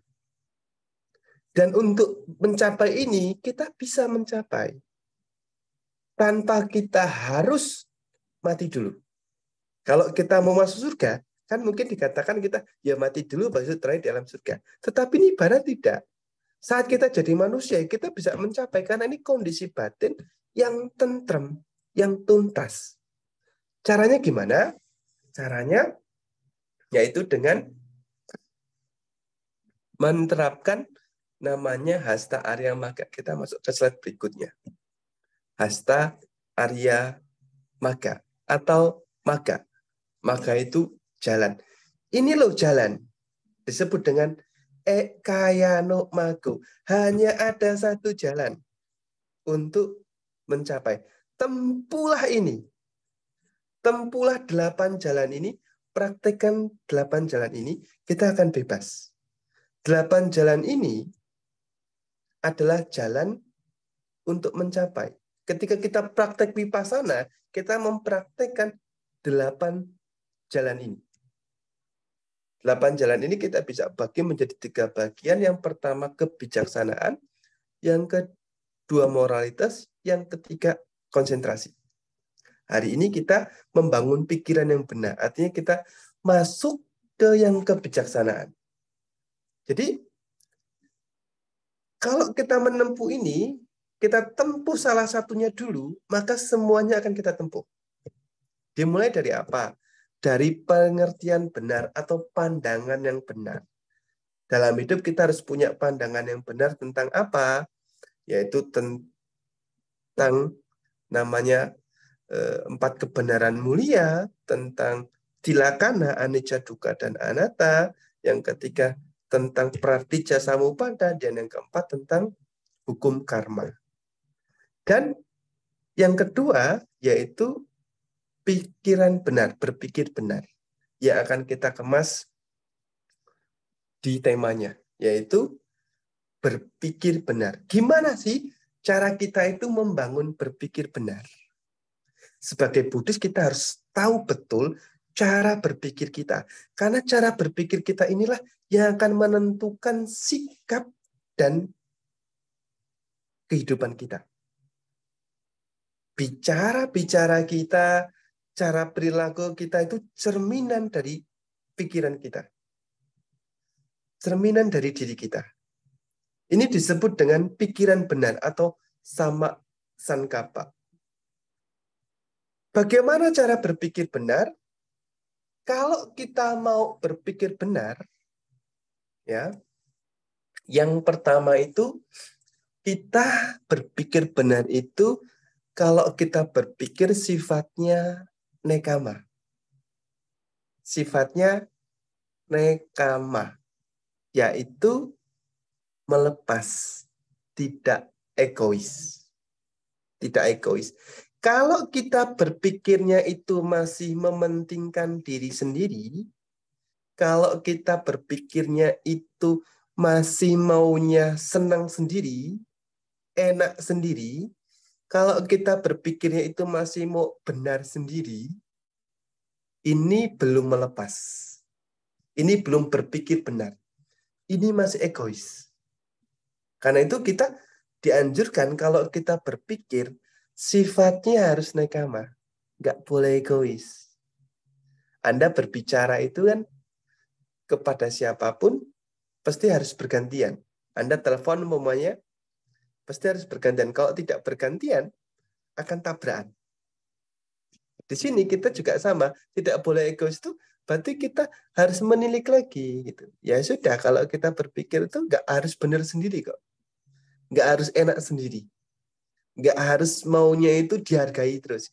Dan untuk mencapai ini, kita bisa mencapai tanpa kita harus mati dulu. Kalau kita mau masuk surga, kan mungkin dikatakan kita ya mati dulu baru terakhir di alam surga. Tetapi ini ibarat tidak. Saat kita jadi manusia, kita bisa mencapai karena ini kondisi batin yang tentrem, yang tuntas. Caranya gimana? Caranya yaitu dengan menerapkan namanya Hasta Arya Magga. Kita masuk ke slide berikutnya. Hasta Arya Magga atau Magga. Magga itu jalan. Ini loh jalan. Disebut dengan Ekayano Mago. Hanya ada satu jalan untuk mencapai. Tempuhlah ini. Tempuhlah 8 jalan ini. Praktekkan 8 jalan ini. Kita akan bebas. 8 jalan ini adalah jalan untuk mencapai. Ketika kita praktek vipassana, kita mempraktekkan 8 jalan ini. 8 jalan ini kita bisa bagi menjadi 3 bagian. Yang pertama kebijaksanaan, yang kedua moralitas, yang ketiga konsentrasi. Hari ini kita membangun pikiran yang benar. Artinya kita masuk ke yang kebijaksanaan. Jadi kalau kita menempuh ini, kita tempuh salah satunya dulu, maka semuanya akan kita tempuh. Dimulai dari apa? Dari pengertian benar atau pandangan yang benar. Dalam hidup kita harus punya pandangan yang benar tentang apa? Yaitu tentang namanya 4 kebenaran mulia, tentang tilakana, anicca, dukkha, dan anatta. Yang ketiga tentang pratitya samuppada, dan yang keempat tentang hukum karma. Dan yang kedua yaitu pikiran benar, berpikir benar, yang akan kita kemas di temanya, yaitu berpikir benar. Gimana sih cara kita itu membangun berpikir benar? Sebagai Buddhis kita harus tahu betul cara berpikir kita. Karena cara berpikir kita inilah yang akan menentukan sikap dan kehidupan kita. Bicara-bicara kita, cara perilaku kita itu cerminan dari pikiran kita. Cerminan dari diri kita. Ini disebut dengan pikiran benar atau sama sankappa. Bagaimana cara berpikir benar? Kalau kita mau berpikir benar, ya, yang pertama itu kita berpikir benar itu kalau kita berpikir sifatnya nekama. Sifatnya nekama, yaitu melepas, tidak egois. Tidak egois. Kalau kita berpikirnya itu masih mementingkan diri sendiri, kalau kita berpikirnya itu masih maunya senang sendiri, enak sendiri, kalau kita berpikirnya itu masih mau benar sendiri, ini belum melepas. Ini belum berpikir benar. Ini masih egois. Karena itu kita dianjurkan kalau kita berpikir, sifatnya harus nekama. Nggak boleh egois. Anda berbicara itu kan kepada siapapun, pasti harus bergantian. Anda telepon umpamanya, pasti harus bergantian. Kalau tidak bergantian, akan tabrakan. Di sini kita juga sama, tidak boleh egois itu, berarti kita harus menilik lagi. Gitu. Ya sudah, kalau kita berpikir itu nggak harus benar sendiri kok. Nggak harus enak sendiri. Nggak harus maunya itu dihargai terus.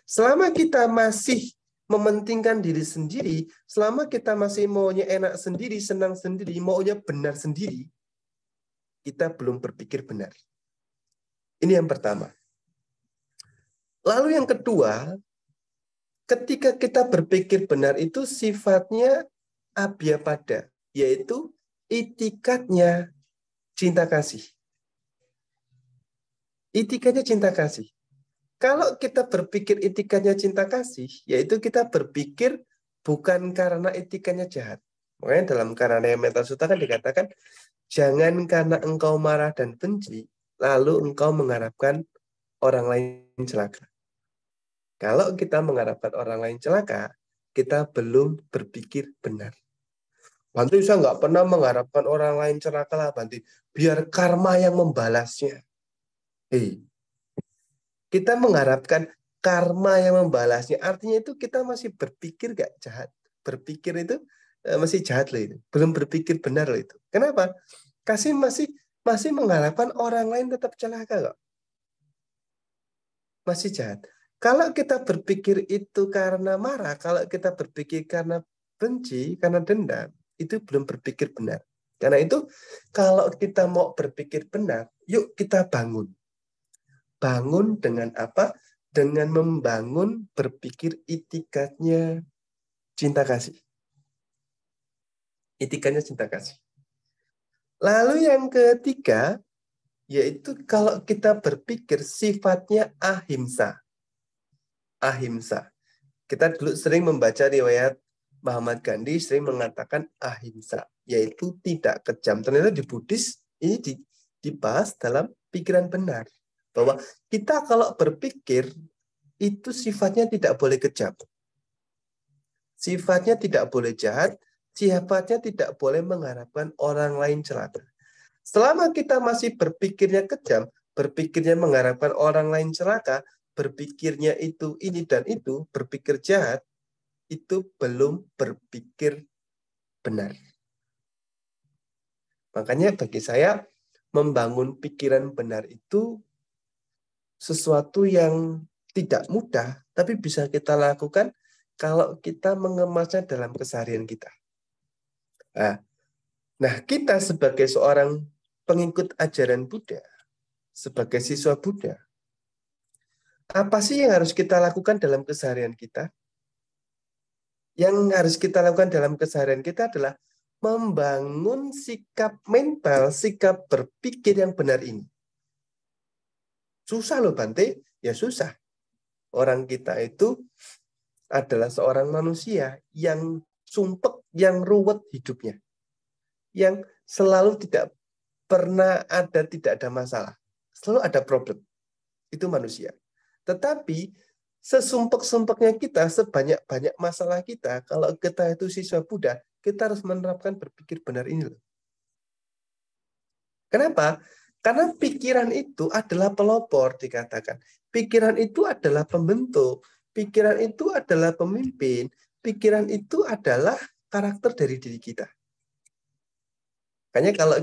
Selama kita masih mementingkan diri sendiri, selama kita masih maunya enak sendiri, senang sendiri, maunya benar sendiri, kita belum berpikir benar. Ini yang pertama. Lalu yang kedua, ketika kita berpikir benar itu sifatnya abyapada, yaitu itikadnya cinta kasih. Itikadnya cinta kasih. Kalau kita berpikir itikadnya cinta kasih, yaitu kita berpikir bukan karena itikadnya jahat. Makanya dalam Karanaya Metta Sutta kan dikatakan, jangan karena engkau marah dan benci, lalu engkau mengharapkan orang lain celaka. Kalau kita mengharapkan orang lain celaka, kita belum berpikir benar. Bantu saya nggak pernah mengharapkan orang lain celaka lah, Bantu. Biar karma yang membalasnya. Kita mengharapkan karma yang membalasnya. Artinya itu kita masih berpikir nggak jahat. Berpikir itu masih jahat loh itu. Belum berpikir benar loh itu. Kenapa? Kasih masih mengharapkan orang lain tetap celaka kok. Masih jahat. Kalau kita berpikir itu karena marah, kalau kita berpikir karena benci, karena dendam, itu belum berpikir benar. Karena itu, kalau kita mau berpikir benar, yuk kita bangun. Bangun dengan apa? Dengan membangun berpikir itikadnya cinta kasih. Itikadnya cinta kasih. Lalu yang ketiga, yaitu kalau kita berpikir sifatnya ahimsa. Ahimsa. Kita dulu sering membaca riwayat Mahatma Gandhi sering mengatakan ahimsa, yaitu tidak kejam. Ternyata di Buddhis ini dibahas dalam pikiran benar. Bahwa kita kalau berpikir itu sifatnya tidak boleh kejam. Sifatnya tidak boleh jahat, sifatnya tidak boleh mengharapkan orang lain celaka. Selama kita masih berpikirnya kejam, berpikirnya mengharapkan orang lain celaka, berpikirnya itu ini dan itu, berpikir jahat, itu belum berpikir benar. Makanya bagi saya, membangun pikiran benar itu sesuatu yang tidak mudah, tapi bisa kita lakukan kalau kita mengemasnya dalam keseharian kita. Nah, kita sebagai seorang pengikut ajaran Buddha, sebagai siswa Buddha, apa sih yang harus kita lakukan dalam keseharian kita? Yang harus kita lakukan dalam keseharian kita adalah membangun sikap mental, sikap berpikir yang benar ini. Susah loh Bante, ya susah. Orang kita itu adalah seorang manusia yang sumpek, yang ruwet hidupnya. Yang selalu tidak ada masalah. Selalu ada problem. Itu manusia. Tetapi sesumpek-sumpeknya kita, sebanyak-banyak masalah kita, kalau kita itu siswa Buddha, kita harus menerapkan berpikir benar ini loh. Kenapa? Karena pikiran itu adalah pelopor, dikatakan. Pikiran itu adalah pembentuk. Pikiran itu adalah pemimpin. Pikiran itu adalah karakter dari diri kita. Makanya kalau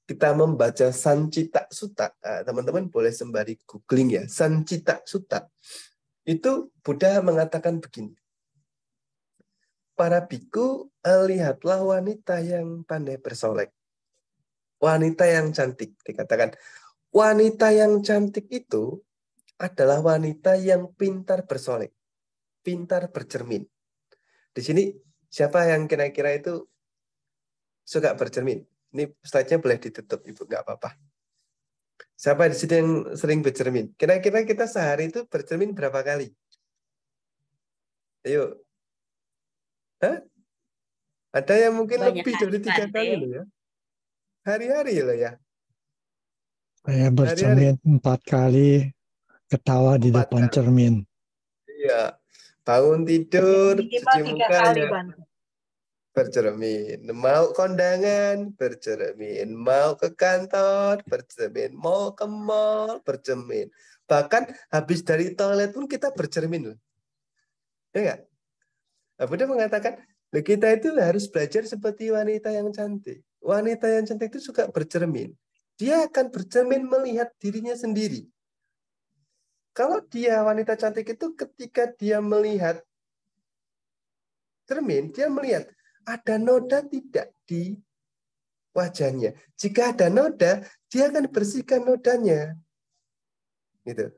kita membaca Sancita Sutta, teman-teman boleh sembari googling ya, Sancita Sutta. Itu Buddha mengatakan begini. Para biku, lihatlah wanita yang pandai bersolek. Wanita yang cantik, dikatakan. Wanita yang cantik itu adalah wanita yang pintar bersolek. Pintar bercermin. Di sini, siapa yang kira-kira itu suka bercermin? Ini slide-nya boleh ditutup, Ibu, nggak apa-apa. Siapa di sini yang sering bercermin? Kira-kira kita sehari itu bercermin berapa kali? Ayo. Hah? Ada yang mungkin Banyak lebih dari 3 kali loh ya. Hari-hari loh ya. Saya bercermin 4 kali, ketawa di 4 depan kali. cermin. Iya. Bangun tidur, Minimal cuci 3 muka kali, ya. Bante. Bercermin. Mau kondangan, bercermin. Mau ke kantor, bercermin. Mau ke mall, bercermin. Bahkan habis dari toilet pun kita bercermin loh. Ya nggak? Nah, Buddha mengatakan, kita itu harus belajar seperti wanita yang cantik. Wanita yang cantik itu suka bercermin. Dia akan bercermin melihat dirinya sendiri. Kalau dia wanita cantik itu ketika dia melihat cermin, dia melihat ada noda tidak di wajahnya. Jika ada noda, dia akan bersihkan nodanya. Gitu.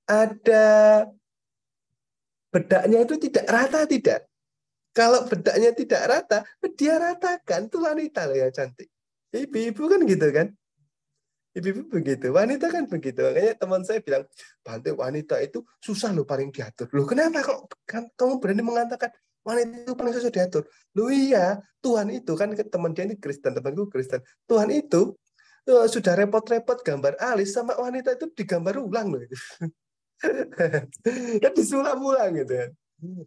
Ada bedaknya itu tidak rata, tidak. Kalau bedaknya tidak rata, dia ratakan. Itu wanita loh yang cantik. Ibu-ibu kan gitu kan. Ibu-ibu begitu. Wanita kan begitu. Makanya teman saya bilang, Bante, wanita itu susah loh paling diatur. Loh kenapa kok kamu berani mengatakan wanita itu paling susah diatur? Loh iya, Tuhan itu kan teman dia ini Kristen, temanku Kristen. Tuhan itu sudah repot-repot gambar alis sama wanita itu digambar ulang loh itu. Kan disulam ulang gitu kan.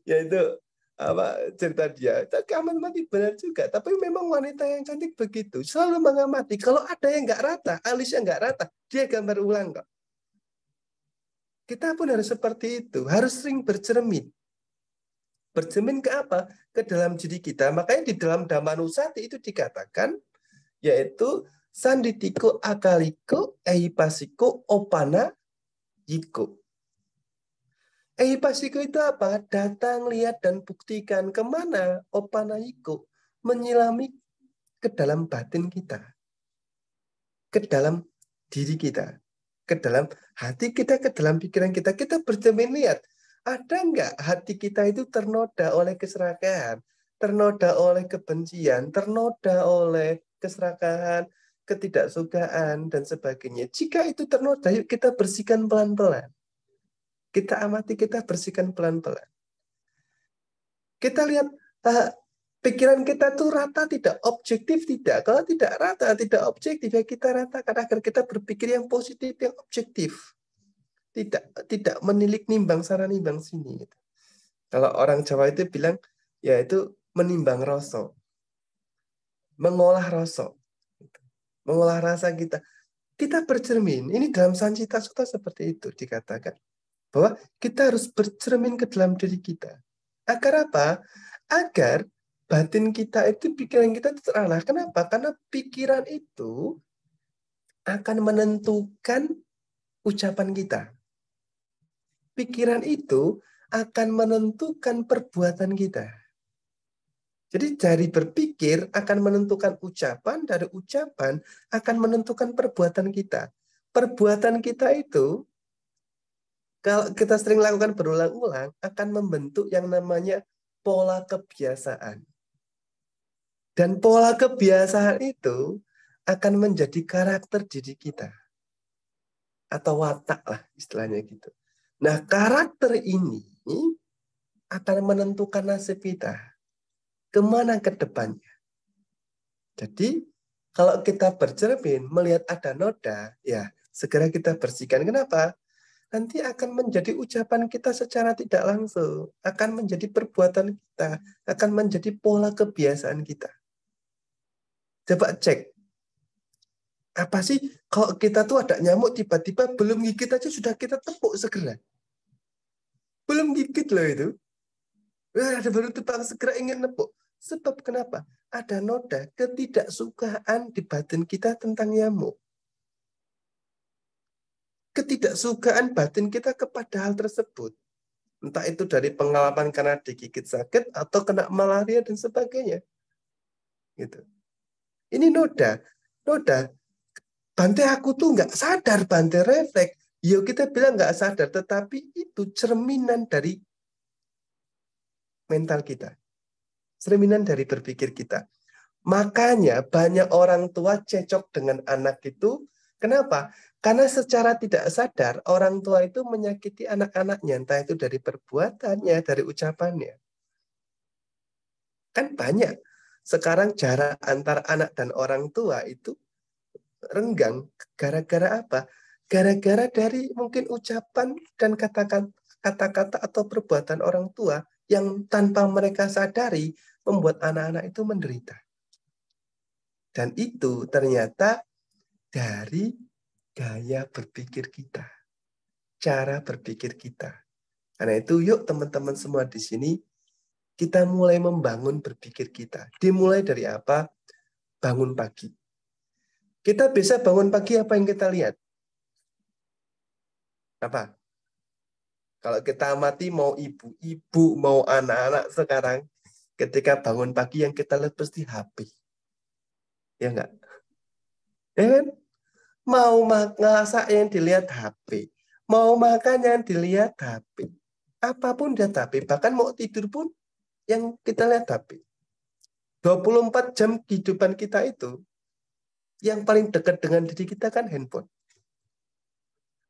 Ya itu apa cerita dia. Amati benar juga. Tapi memang wanita yang cantik begitu. Selalu mengamati. Kalau ada yang nggak rata, alisnya nggak rata, dia gambar ulang kok. Kita pun harus seperti itu. Harus sering bercermin. Bercermin ke apa? Ke dalam diri kita. Makanya di dalam Dhammanusati itu dikatakan, yaitu sanditiko akaliko eipasiko opana yiko. Eipasiko itu apa? Datang, lihat, dan buktikan kemana opanayiko menyilami ke dalam batin kita, ke dalam diri kita, ke dalam hati kita, ke dalam pikiran kita. Kita bercermin lihat, ada nggak hati kita itu ternoda oleh keserakahan, ternoda oleh kebencian, ternoda oleh keserakahan, ketidaksukaan, dan sebagainya. Jika itu ternoda, yuk kita bersihkan pelan-pelan. Kita amati, kita bersihkan pelan-pelan. Kita lihat pikiran kita tuh rata tidak, objektif tidak. Kalau tidak rata, tidak objektif, ya kita ratakan agar kita berpikir yang positif, yang objektif. Tidak menilik nimbang sana nimbang sini. Kalau orang Jawa itu bilang, ya itu menimbang rasa, mengolah rasa, mengolah rasa kita. Kita bercermin. Ini dalam Sancita Sutta seperti itu dikatakan. Bahwa kita harus bercermin ke dalam diri kita. Agar apa? Agar batin kita itu, pikiran kita itu terarah. Kenapa? Karena pikiran itu akan menentukan ucapan kita. Pikiran itu akan menentukan perbuatan kita. Jadi dari berpikir akan menentukan ucapan, dari ucapan akan menentukan perbuatan kita. Perbuatan kita itu kalau kita sering lakukan berulang-ulang, akan membentuk yang namanya pola kebiasaan. Dan pola kebiasaan itu akan menjadi karakter diri kita. Atau watak lah istilahnya gitu. Nah, karakter ini akan menentukan nasib kita. Kemana ke depannya. Jadi, kalau kita bercermin, melihat ada noda, ya segera kita bersihkan. Kenapa? Nanti akan menjadi ucapan kita secara tidak langsung, akan menjadi perbuatan kita, akan menjadi pola kebiasaan kita. Coba cek, apa sih kalau kita tuh ada nyamuk tiba-tiba belum gigit aja sudah kita tepuk segera. Belum gigit loh itu. Ada baru tepuk segera ingin nepuk. Sebab kenapa? Ada noda ketidaksukaan di batin kita tentang nyamuk. Ketidaksukaan batin kita kepada hal tersebut. Entah itu dari pengalaman karena digigit sakit atau kena malaria dan sebagainya. Gitu. Ini noda. Noda. Bante aku tuh nggak sadar, Bante refleks. Yo kita bilang nggak sadar, tetapi itu cerminan dari mental kita. Cerminan dari berpikir kita. Makanya banyak orang tua cecok dengan anak itu. Kenapa? Karena secara tidak sadar orang tua itu menyakiti anak-anaknya, entah itu dari perbuatannya, dari ucapannya. Kan banyak. Sekarang jarak antar anak dan orang tua itu renggang. Gara-gara apa? Gara-gara dari mungkin ucapan dan kata-kata atau perbuatan orang tua yang tanpa mereka sadari membuat anak-anak itu menderita. Dan itu ternyata dari gaya berpikir kita, cara berpikir kita. Karena itu yuk teman-teman semua di sini, kita mulai membangun berpikir kita. Dimulai dari apa? Bangun pagi. Kita bisa bangun pagi apa yang kita lihat? Apa? Kalau kita amati mau ibu-ibu, mau anak-anak sekarang, ketika bangun pagi yang kita lihat pasti HP. Ya enggak? Ya kan? Mau masak yang dilihat HP. Mau makan yang dilihat HP. Apapun dia HP. Bahkan mau tidur pun yang kita lihat HP. 24 jam kehidupan kita itu, yang paling dekat dengan diri kita kan handphone.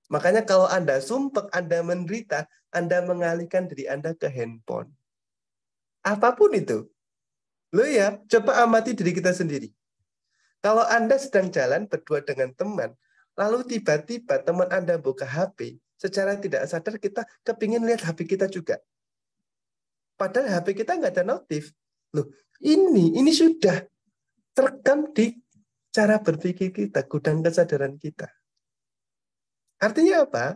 Makanya kalau Anda sumpek, Anda menderita, Anda mengalihkan diri Anda ke handphone. Apapun itu. Loh ya, coba amati diri kita sendiri. Kalau Anda sedang jalan berdua dengan teman, lalu tiba-tiba teman Anda buka HP, secara tidak sadar kita kepingin lihat HP kita juga. Padahal HP kita nggak ada notif. Loh, ini sudah terekam di cara berpikir kita, gudang kesadaran kita. Artinya apa?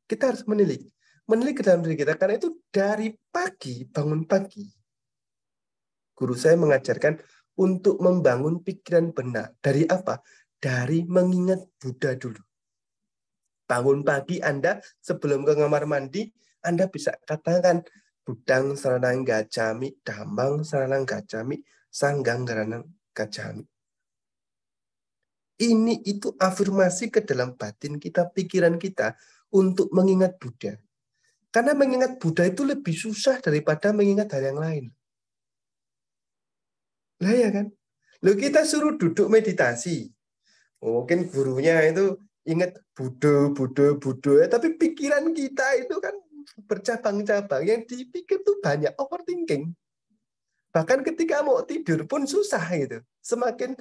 Kita harus menilik. Menilik ke dalam diri kita. Karena itu dari pagi, bangun pagi, guru saya mengajarkan untuk membangun pikiran benar. Dari apa? Dari mengingat Buddha dulu. Bangun pagi Anda sebelum ke kamar mandi, Anda bisa katakan, Budang saranang gacami, Dhammang saranang gacami, Sanggang saranang gacami. Ini itu afirmasi ke dalam batin kita, pikiran kita untuk mengingat Buddha. Karena mengingat Buddha itu lebih susah daripada mengingat hal yang lain. Lah ya kan? Loh kita suruh duduk meditasi. Mungkin gurunya itu ingat Buddha, tapi pikiran kita itu kan bercabang-cabang. Yang dipikir tuh banyak overthinking. Bahkan ketika mau tidur pun susah gitu. Semakin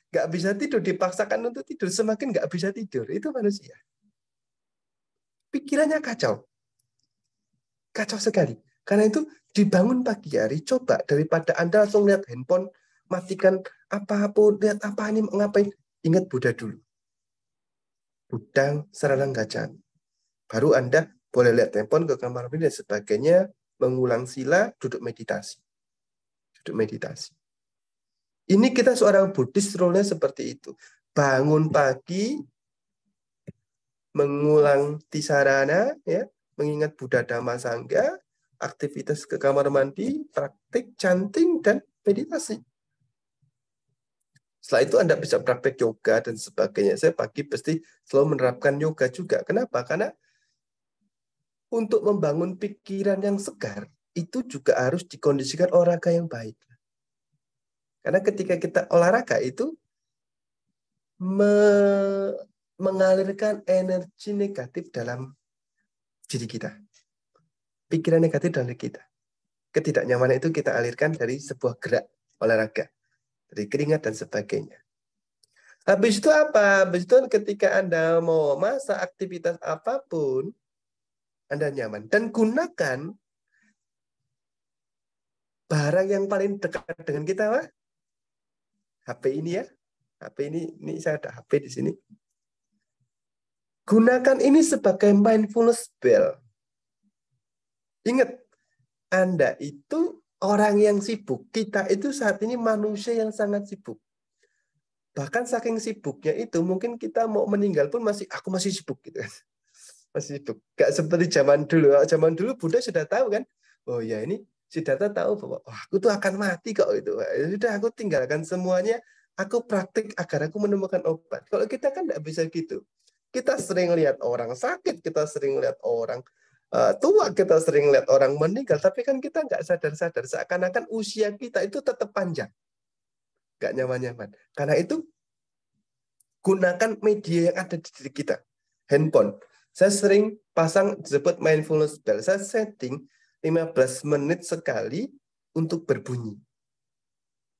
nggak bisa tidur, dipaksakan untuk tidur, semakin nggak bisa tidur. Itu manusia. Pikirannya kacau. Kacau sekali. Karena itu dibangun pagi hari, coba daripada Anda langsung lihat handphone, matikan apapun, lihat apa ini, ngapain. Ingat Buddha dulu. Budang saranang gacami. Baru Anda boleh lihat handphone ke kamar mandi dan sebagainya, mengulang sila, duduk meditasi. Duduk meditasi. Ini kita seorang Buddhis role-nya seperti itu. Bangun pagi, mengulang tisarana, ya, mengingat Buddha Dhamma Sangha, aktivitas ke kamar mandi, praktik chanting, dan meditasi. Setelah itu Anda bisa praktek yoga dan sebagainya. Saya pagi pasti selalu menerapkan yoga juga. Kenapa? Karena untuk membangun pikiran yang segar, itu juga harus dikondisikan olahraga yang baik. Karena ketika kita olahraga itu mengalirkan energi negatif dalam diri kita. Pikiran negatif dalam diri kita. Ketidaknyamanan itu kita alirkan dari sebuah gerak olahraga. Dari keringat dan sebagainya. Habis itu apa? Habis itu ketika Anda mau masak aktivitas apapun, Anda nyaman. Dan gunakan barang yang paling dekat dengan kita, Pak. HP ini ya. HP ini saya ada HP di sini. Gunakan ini sebagai mindfulness bell. Ingat, Anda itu orang yang sibuk. Kita itu saat ini manusia yang sangat sibuk. Bahkan saking sibuknya itu, mungkin kita mau meninggal pun aku masih sibuk gitu. Masih sibuk. Gak seperti zaman dulu. Zaman dulu Buddha sudah tahu kan. Oh ya ini Siddhartha tahu bahwa aku tuh akan mati kok itu. Sudah aku tinggalkan semuanya. Aku praktik agar aku menemukan obat. Kalau kita kan tidak bisa gitu. Kita sering lihat orang sakit, kita sering lihat orang tua, kita sering lihat orang meninggal, tapi kan kita nggak sadar-sadar. Seakan-akan usia kita itu tetap panjang. Nggak nyaman-nyaman. Karena itu, gunakan media yang ada di diri kita. Handphone. Saya sering pasang disebut mindfulness bell. Saya setting 15 menit sekali untuk berbunyi.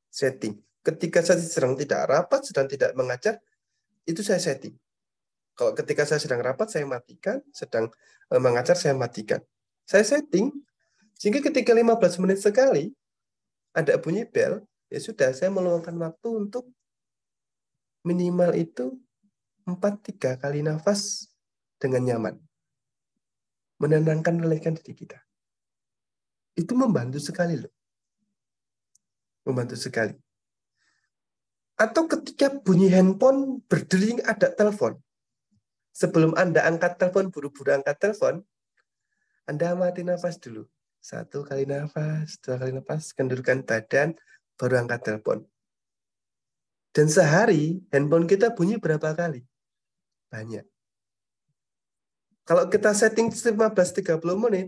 Setting. Ketika saya sedang tidak rapat, sedang tidak mengajar, itu saya setting. Kalau ketika saya sedang rapat, saya matikan. Sedang mengajar, saya matikan. Saya setting, sehingga ketika 15 menit sekali, ada bunyi bel, ya sudah, saya meluangkan waktu untuk minimal itu 4-3 kali nafas dengan nyaman. Menenangkan, melelehkan diri kita. Itu membantu sekali loh. Membantu sekali. Atau ketika bunyi handphone berdering ada telepon. Sebelum Anda angkat telepon, buru-buru angkat telepon, Anda amati nafas dulu. 1 kali nafas, 2 kali nafas, kendurkan badan, baru angkat telepon. Dan sehari, handphone kita bunyi berapa kali? Banyak. Kalau kita setting 15-30 menit,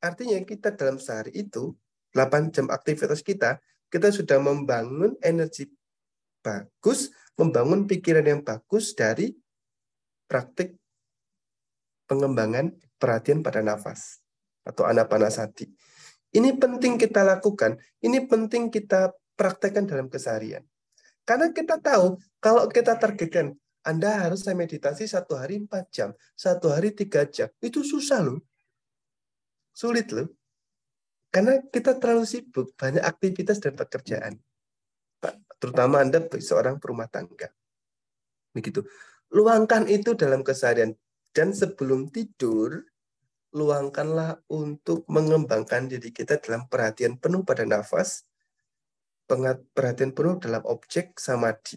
artinya kita dalam sehari itu, 8 jam aktivitas kita sudah membangun energi bagus, membangun pikiran yang bagus dari praktik pengembangan perhatian pada nafas atau anapanasati. Ini penting kita lakukan, ini penting kita praktekkan dalam keseharian. Karena kita tahu, kalau kita targetkan, Anda harus meditasi 1 hari 4 jam, 1 hari 3 jam. Itu susah loh. Sulit loh. Karena kita terlalu sibuk, banyak aktivitas dan pekerjaan. Terutama Anda seorang perumah tangga. Begitu. Luangkan itu dalam keseharian. Dan sebelum tidur, luangkanlah untuk mengembangkan diri kita dalam perhatian penuh pada nafas, perhatian penuh dalam objek samadhi.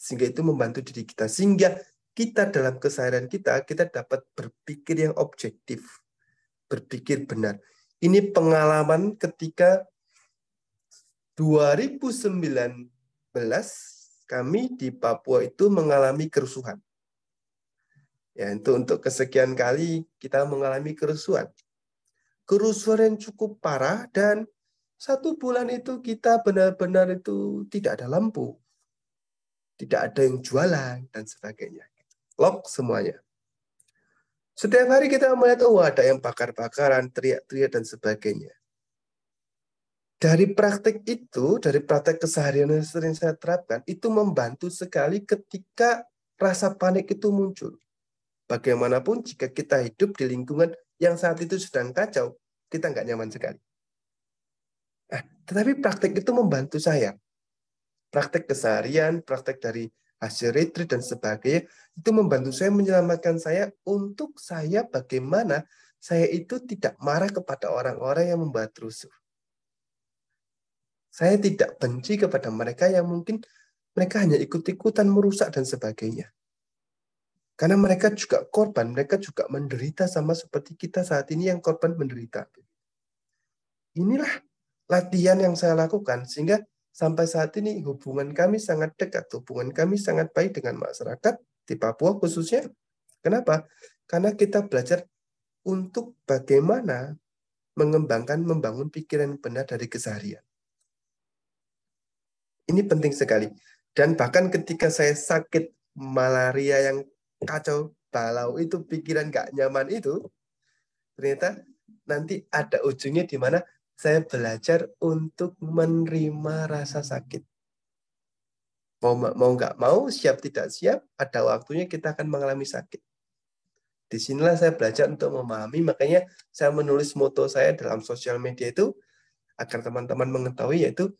Sehingga itu membantu diri kita. Sehingga kita dalam keseharian kita dapat berpikir yang objektif. Berpikir benar. Ini pengalaman ketika 2019 kami di Papua itu mengalami kerusuhan. Ya, itu untuk kesekian kali kita mengalami kerusuhan. Kerusuhan yang cukup parah dan 1 bulan itu kita benar-benar itu tidak ada lampu. Tidak ada yang jualan dan sebagainya. Lock semuanya. Setiap hari kita melihat, ada yang bakar-bakaran, teriak-teriak dan sebagainya. Dari praktek itu, dari praktek keseharian yang sering saya terapkan, itu membantu sekali ketika rasa panik itu muncul. Bagaimanapun jika kita hidup di lingkungan yang saat itu sedang kacau, kita nggak nyaman sekali. Nah, tetapi praktek itu membantu saya. Praktek keseharian, praktek dari hasil retreat dan sebagainya, itu membantu saya menyelamatkan saya untuk saya bagaimana saya itu tidak marah kepada orang-orang yang membuat rusuh. Saya tidak benci kepada mereka yang mungkin mereka hanya ikut-ikutan merusak dan sebagainya. Karena mereka juga korban, mereka juga menderita sama seperti kita saat ini yang korban menderita. Inilah latihan yang saya lakukan, sehingga sampai saat ini hubungan kami sangat dekat, hubungan kami sangat baik dengan masyarakat di Papua khususnya. Kenapa? Karena kita belajar untuk bagaimana mengembangkan, membangun pikiran benar dari keseharian. Ini penting sekali. Dan bahkan ketika saya sakit malaria yang kacau balau itu, pikiran gak nyaman itu, ternyata nanti ada ujungnya di mana saya belajar untuk menerima rasa sakit. Mau nggak mau, siap tidak siap, ada waktunya kita akan mengalami sakit. Disinilah saya belajar untuk memahami, makanya saya menulis moto saya dalam sosial media itu, agar teman-teman mengetahui, yaitu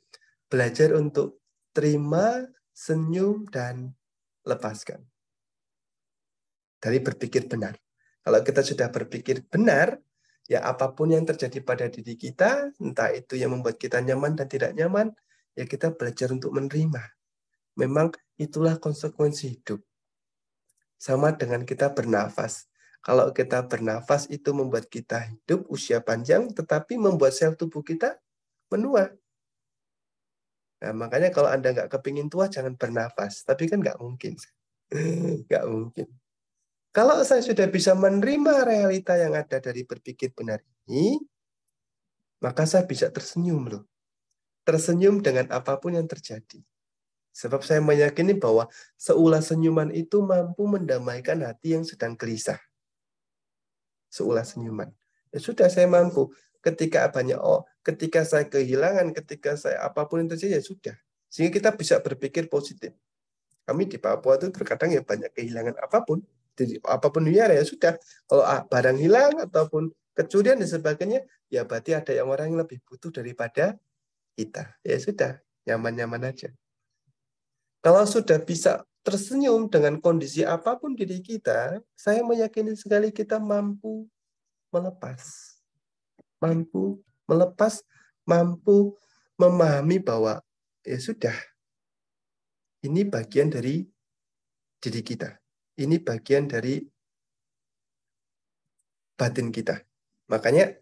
belajar untuk terima, senyum, dan lepaskan. Dari berpikir benar. Kalau kita sudah berpikir benar, ya apapun yang terjadi pada diri kita, entah itu yang membuat kita nyaman dan tidak nyaman, ya kita belajar untuk menerima. Memang itulah konsekuensi hidup. Sama dengan kita bernafas. Kalau kita bernafas itu membuat kita hidup usia panjang, tetapi membuat sel tubuh kita menua. Nah, makanya kalau Anda nggak kepingin tua, jangan bernafas. Tapi kan nggak mungkin. Nggak mungkin. Kalau saya sudah bisa menerima realita yang ada dari berpikir benar ini, maka saya bisa tersenyum loh. Tersenyum dengan apapun yang terjadi. Sebab saya meyakini bahwa seulas senyuman itu mampu mendamaikan hati yang sedang gelisah. Seulas senyuman. Ya sudah, saya mampu. Ketika ketika saya kehilangan, ketika saya apapun yang terjadi, ya sudah. Sehingga kita bisa berpikir positif. Kami di Papua itu terkadang ya banyak kehilangan apapun. Jadi apapun ya sudah. Kalau barang hilang ataupun kecurian dan sebagainya, ya berarti ada yang orang yang lebih butuh daripada kita. Ya sudah, nyaman-nyaman aja. Kalau sudah bisa tersenyum dengan kondisi apapun diri kita, saya meyakini sekali kita mampu melepas. Mampu melepas, mampu memahami bahwa ya sudah, ini bagian dari diri kita. Ini bagian dari batin kita. Makanya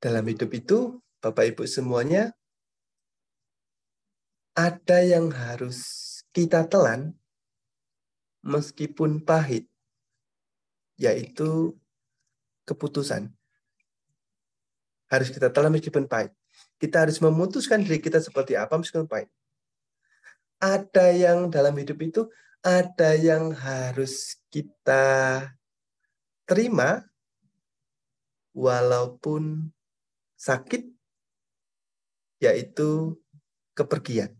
dalam hidup itu, Bapak Ibu semuanya, ada yang harus kita telan meskipun pahit, yaitu keputusan. Harus kita telan meskipun pahit. Kita harus memutuskan diri kita seperti apa meskipun pahit. Ada yang dalam hidup itu, ada yang harus kita terima walaupun sakit, yaitu kepergian.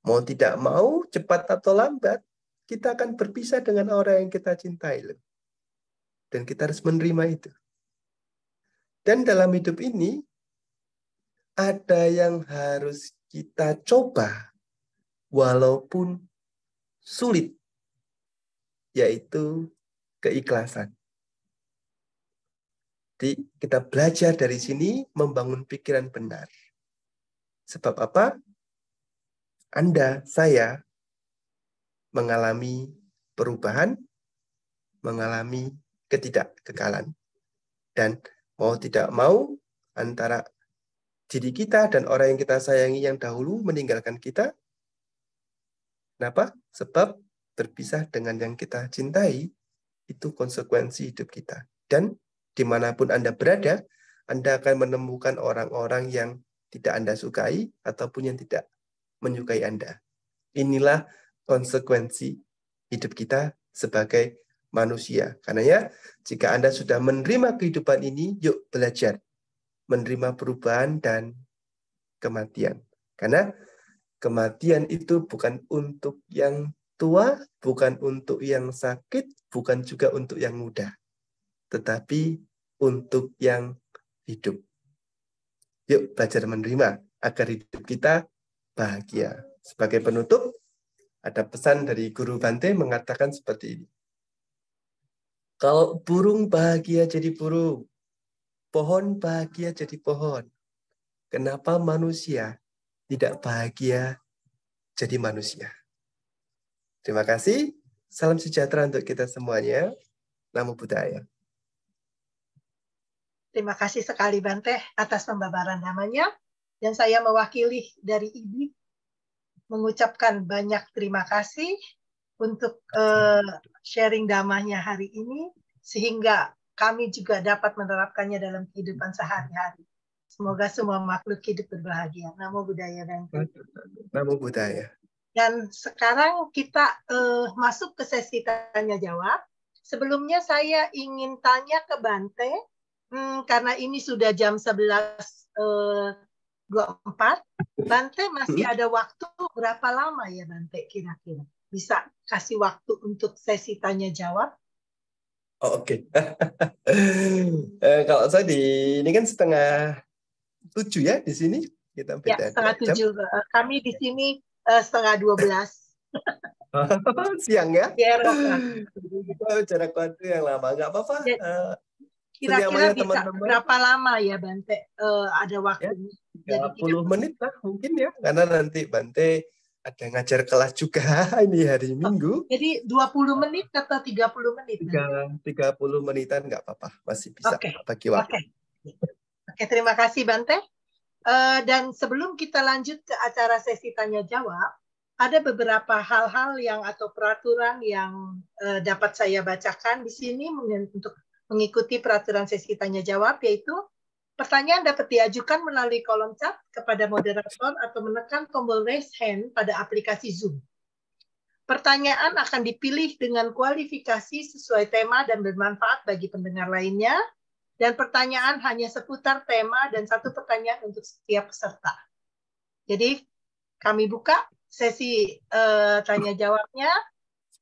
Mau tidak mau, cepat atau lambat, kita akan berpisah dengan orang yang kita cintai. Dan kita harus menerima itu. Dan dalam hidup ini, ada yang harus kita coba walaupun sulit, yaitu keikhlasan. Jadi kita belajar dari sini membangun pikiran benar. Sebab apa? Anda, saya mengalami perubahan, mengalami ketidakkekalan. Dan mau tidak mau, antara diri kita dan orang yang kita sayangi yang dahulu meninggalkan kita. Kenapa? Sebab berpisah dengan yang kita cintai, itu konsekuensi hidup kita. Dan dimanapun Anda berada, Anda akan menemukan orang-orang yang tidak Anda sukai, ataupun yang tidak menyukai Anda. Inilah konsekuensi hidup kita sebagai manusia. Karena ya, jika Anda sudah menerima kehidupan ini, yuk belajar menerima perubahan dan kematian. Karena kematian itu bukan untuk yang tua, bukan untuk yang sakit, bukan juga untuk yang muda, tetapi untuk yang hidup. Yuk belajar menerima agar hidup kita bahagia. Sebagai penutup, ada pesan dari Guru Bante mengatakan seperti ini. Kalau burung bahagia jadi burung, pohon bahagia jadi pohon, kenapa manusia tidak bahagia jadi manusia? Terima kasih. Salam sejahtera untuk kita semuanya. Namo Buddhaya. Terima kasih sekali Bante atas pembabaran namanya. Dan saya mewakili dari IBI mengucapkan banyak terima kasih untuk sharing damanya hari ini, sehingga kami juga dapat menerapkannya dalam kehidupan sehari-hari. Semoga semua makhluk hidup berbahagia. Namo Buddhaya Bante. Namo Buddhaya. Dan sekarang kita masuk ke sesi tanya jawab. Sebelumnya saya ingin tanya ke Bante, karena ini sudah jam 11.24, Bante masih ada waktu berapa lama ya Bante kira-kira? Bisa kasih waktu untuk sesi tanya jawab? Oh, oke. Kalau saya ini kan 6:30 ya di sini. Kita Ya, beda 6:30. Kami di sini 11:30. siang ya? Ya, Kita jarak waktu yang lama. Nggak apa-apa. Kira-kira bisa teman-teman. berapa lama ya Bante ada waktunya? Ya, 30 menit lah mungkin ya. Karena nanti Bante ada ngajar kelas juga ini hari Minggu. Jadi 20 menit atau 30 menit? 30 menitan nggak apa-apa. Masih bisa bagi waktu. Oke, terima kasih Bante. Dan sebelum kita lanjut ke acara sesi tanya-jawab, ada beberapa hal-hal yang atau peraturan yang dapat saya bacakan di sini untuk mengikuti peraturan sesi tanya-jawab, yaitu pertanyaan dapat diajukan melalui kolom chat kepada moderator atau menekan tombol raise hand pada aplikasi Zoom. Pertanyaan akan dipilih dengan kualifikasi sesuai tema dan bermanfaat bagi pendengar lainnya, dan pertanyaan hanya seputar tema dan satu pertanyaan untuk setiap peserta. Jadi kami buka sesi tanya-jawabnya.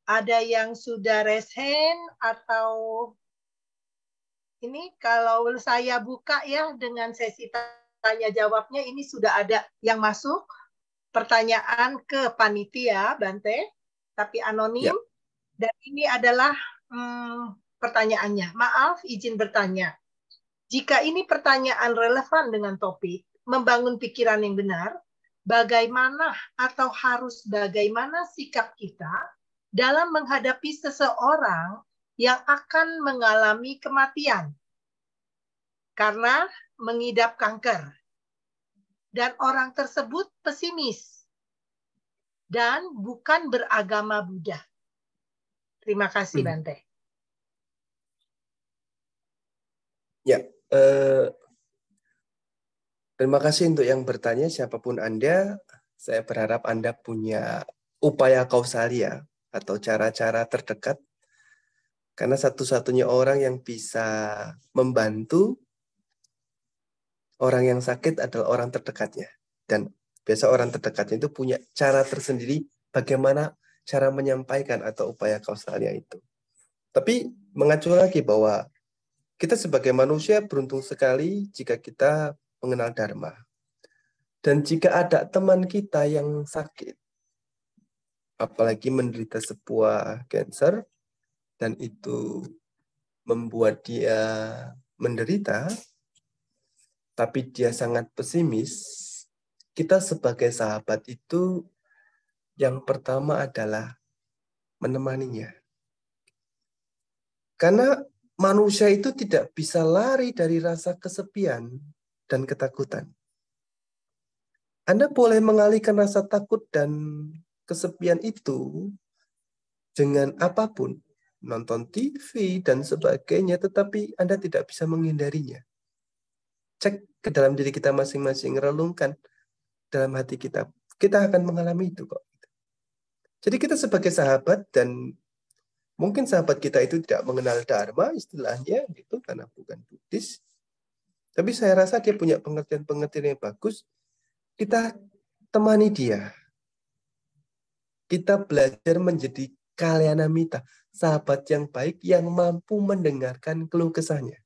Ada yang sudah raise hand atau ini kalau saya buka ya dengan sesi tanya jawabnya, ini sudah ada yang masuk pertanyaan ke panitia Bante, tapi anonim. Ya. Dan ini adalah pertanyaannya. Maaf, izin bertanya. Jika ini pertanyaan relevan dengan topik, membangun pikiran yang benar, bagaimana atau harus bagaimana sikap kita dalam menghadapi seseorang yang akan mengalami kematian? karena mengidap kanker. Dan orang tersebut pesimis dan bukan beragama Buddha. Terima kasih, Bante. Ya, terima kasih untuk yang bertanya, siapapun Anda. Saya berharap Anda punya upaya kausalia atau cara-cara terdekat. Karena satu-satunya orang yang bisa membantu orang yang sakit adalah orang terdekatnya. Dan biasa orang terdekatnya itu punya cara tersendiri bagaimana cara menyampaikan atau upaya kausalia itu. Tapi mengacu lagi bahwa kita sebagai manusia beruntung sekali jika kita mengenal Dharma. Dan jika ada teman kita yang sakit, apalagi menderita sebuah cancer, dan itu membuat dia menderita, tapi dia sangat pesimis, kita sebagai sahabat itu yang pertama adalah menemaninya. Karena manusia itu tidak bisa lari dari rasa kesepian dan ketakutan. Anda boleh mengalihkan rasa takut dan kesepian itu dengan apapun, nonton TV dan sebagainya, tetapi Anda tidak bisa menghindarinya. Cek ke dalam diri kita masing-masing, relungkan dalam hati kita. Kita akan mengalami itu kok. Jadi kita sebagai sahabat, dan mungkin sahabat kita itu tidak mengenal Dharma istilahnya gitu karena bukan Buddhis. Tapi saya rasa dia punya pengertian-pengertian yang bagus. Kita temani dia. Kita belajar menjadi kalyanamita, sahabat yang baik yang mampu mendengarkan keluh kesahnya.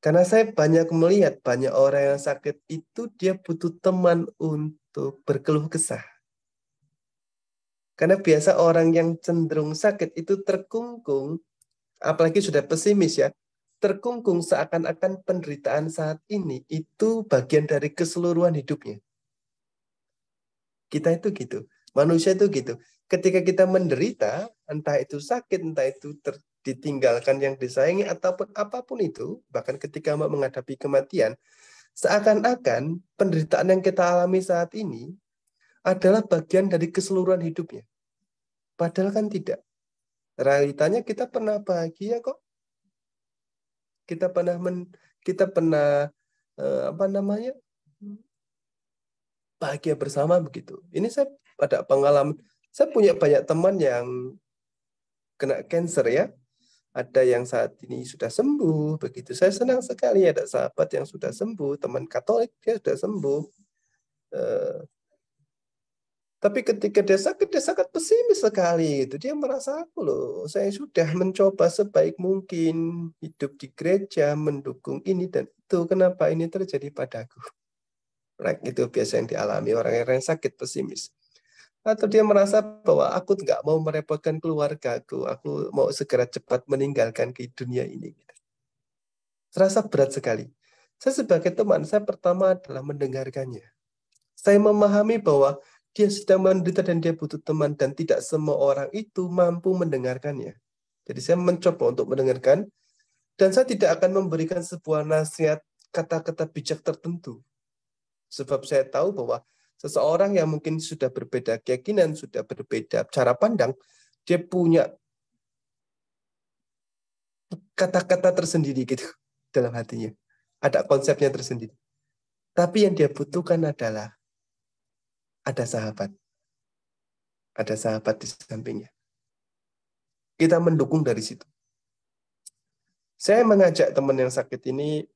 Karena saya banyak melihat banyak orang yang sakit itu dia butuh teman untuk berkeluh kesah. Karena biasa orang yang cenderung sakit itu terkungkung, apalagi sudah pesimis ya, terkungkung seakan-akan penderitaan saat ini itu bagian dari keseluruhan hidupnya. Kita itu gitu, manusia itu gitu. Ketika kita menderita, entah itu sakit, entah itu ditinggalkan yang disayangi, ataupun apapun itu, bahkan ketika menghadapi kematian, seakan-akan penderitaan yang kita alami saat ini adalah bagian dari keseluruhan hidupnya. Padahal kan tidak. Realitanya kita pernah bahagia kok. Kita pernah bahagia bersama begitu. Ini saya ada pengalaman. Saya punya banyak teman yang kena cancer ya. Ada yang saat ini sudah sembuh begitu. Saya senang sekali ada sahabat yang sudah sembuh, teman Katolik dia sudah sembuh. Tapi ketika dia sangat pesimis sekali. Itu dia merasa aku loh, saya sudah mencoba sebaik mungkin hidup di gereja, mendukung ini dan itu. Kenapa ini terjadi padaku? Right, itu biasa yang dialami orang yang sakit pesimis. Atau dia merasa bahwa aku nggak mau merepotkan keluargaku, aku mau segera cepat meninggalkan ke dunia ini. Terasa berat sekali. Saya sebagai teman, saya pertama adalah mendengarkannya. Saya memahami bahwa dia sedang menderita dan dia butuh teman, dan tidak semua orang itu mampu mendengarkannya. Jadi saya mencoba untuk mendengarkan, dan saya tidak akan memberikan sebuah nasihat kata-kata bijak tertentu. Sebab saya tahu bahwa seseorang yang mungkin sudah berbeda keyakinan, sudah berbeda cara pandang, dia punya kata-kata tersendiri gitu dalam hatinya. Ada konsepnya tersendiri. Tapi yang dia butuhkan adalah ada sahabat. Ada sahabat di sampingnya. Kita mendukung dari situ. Saya mengajak teman yang sakit ini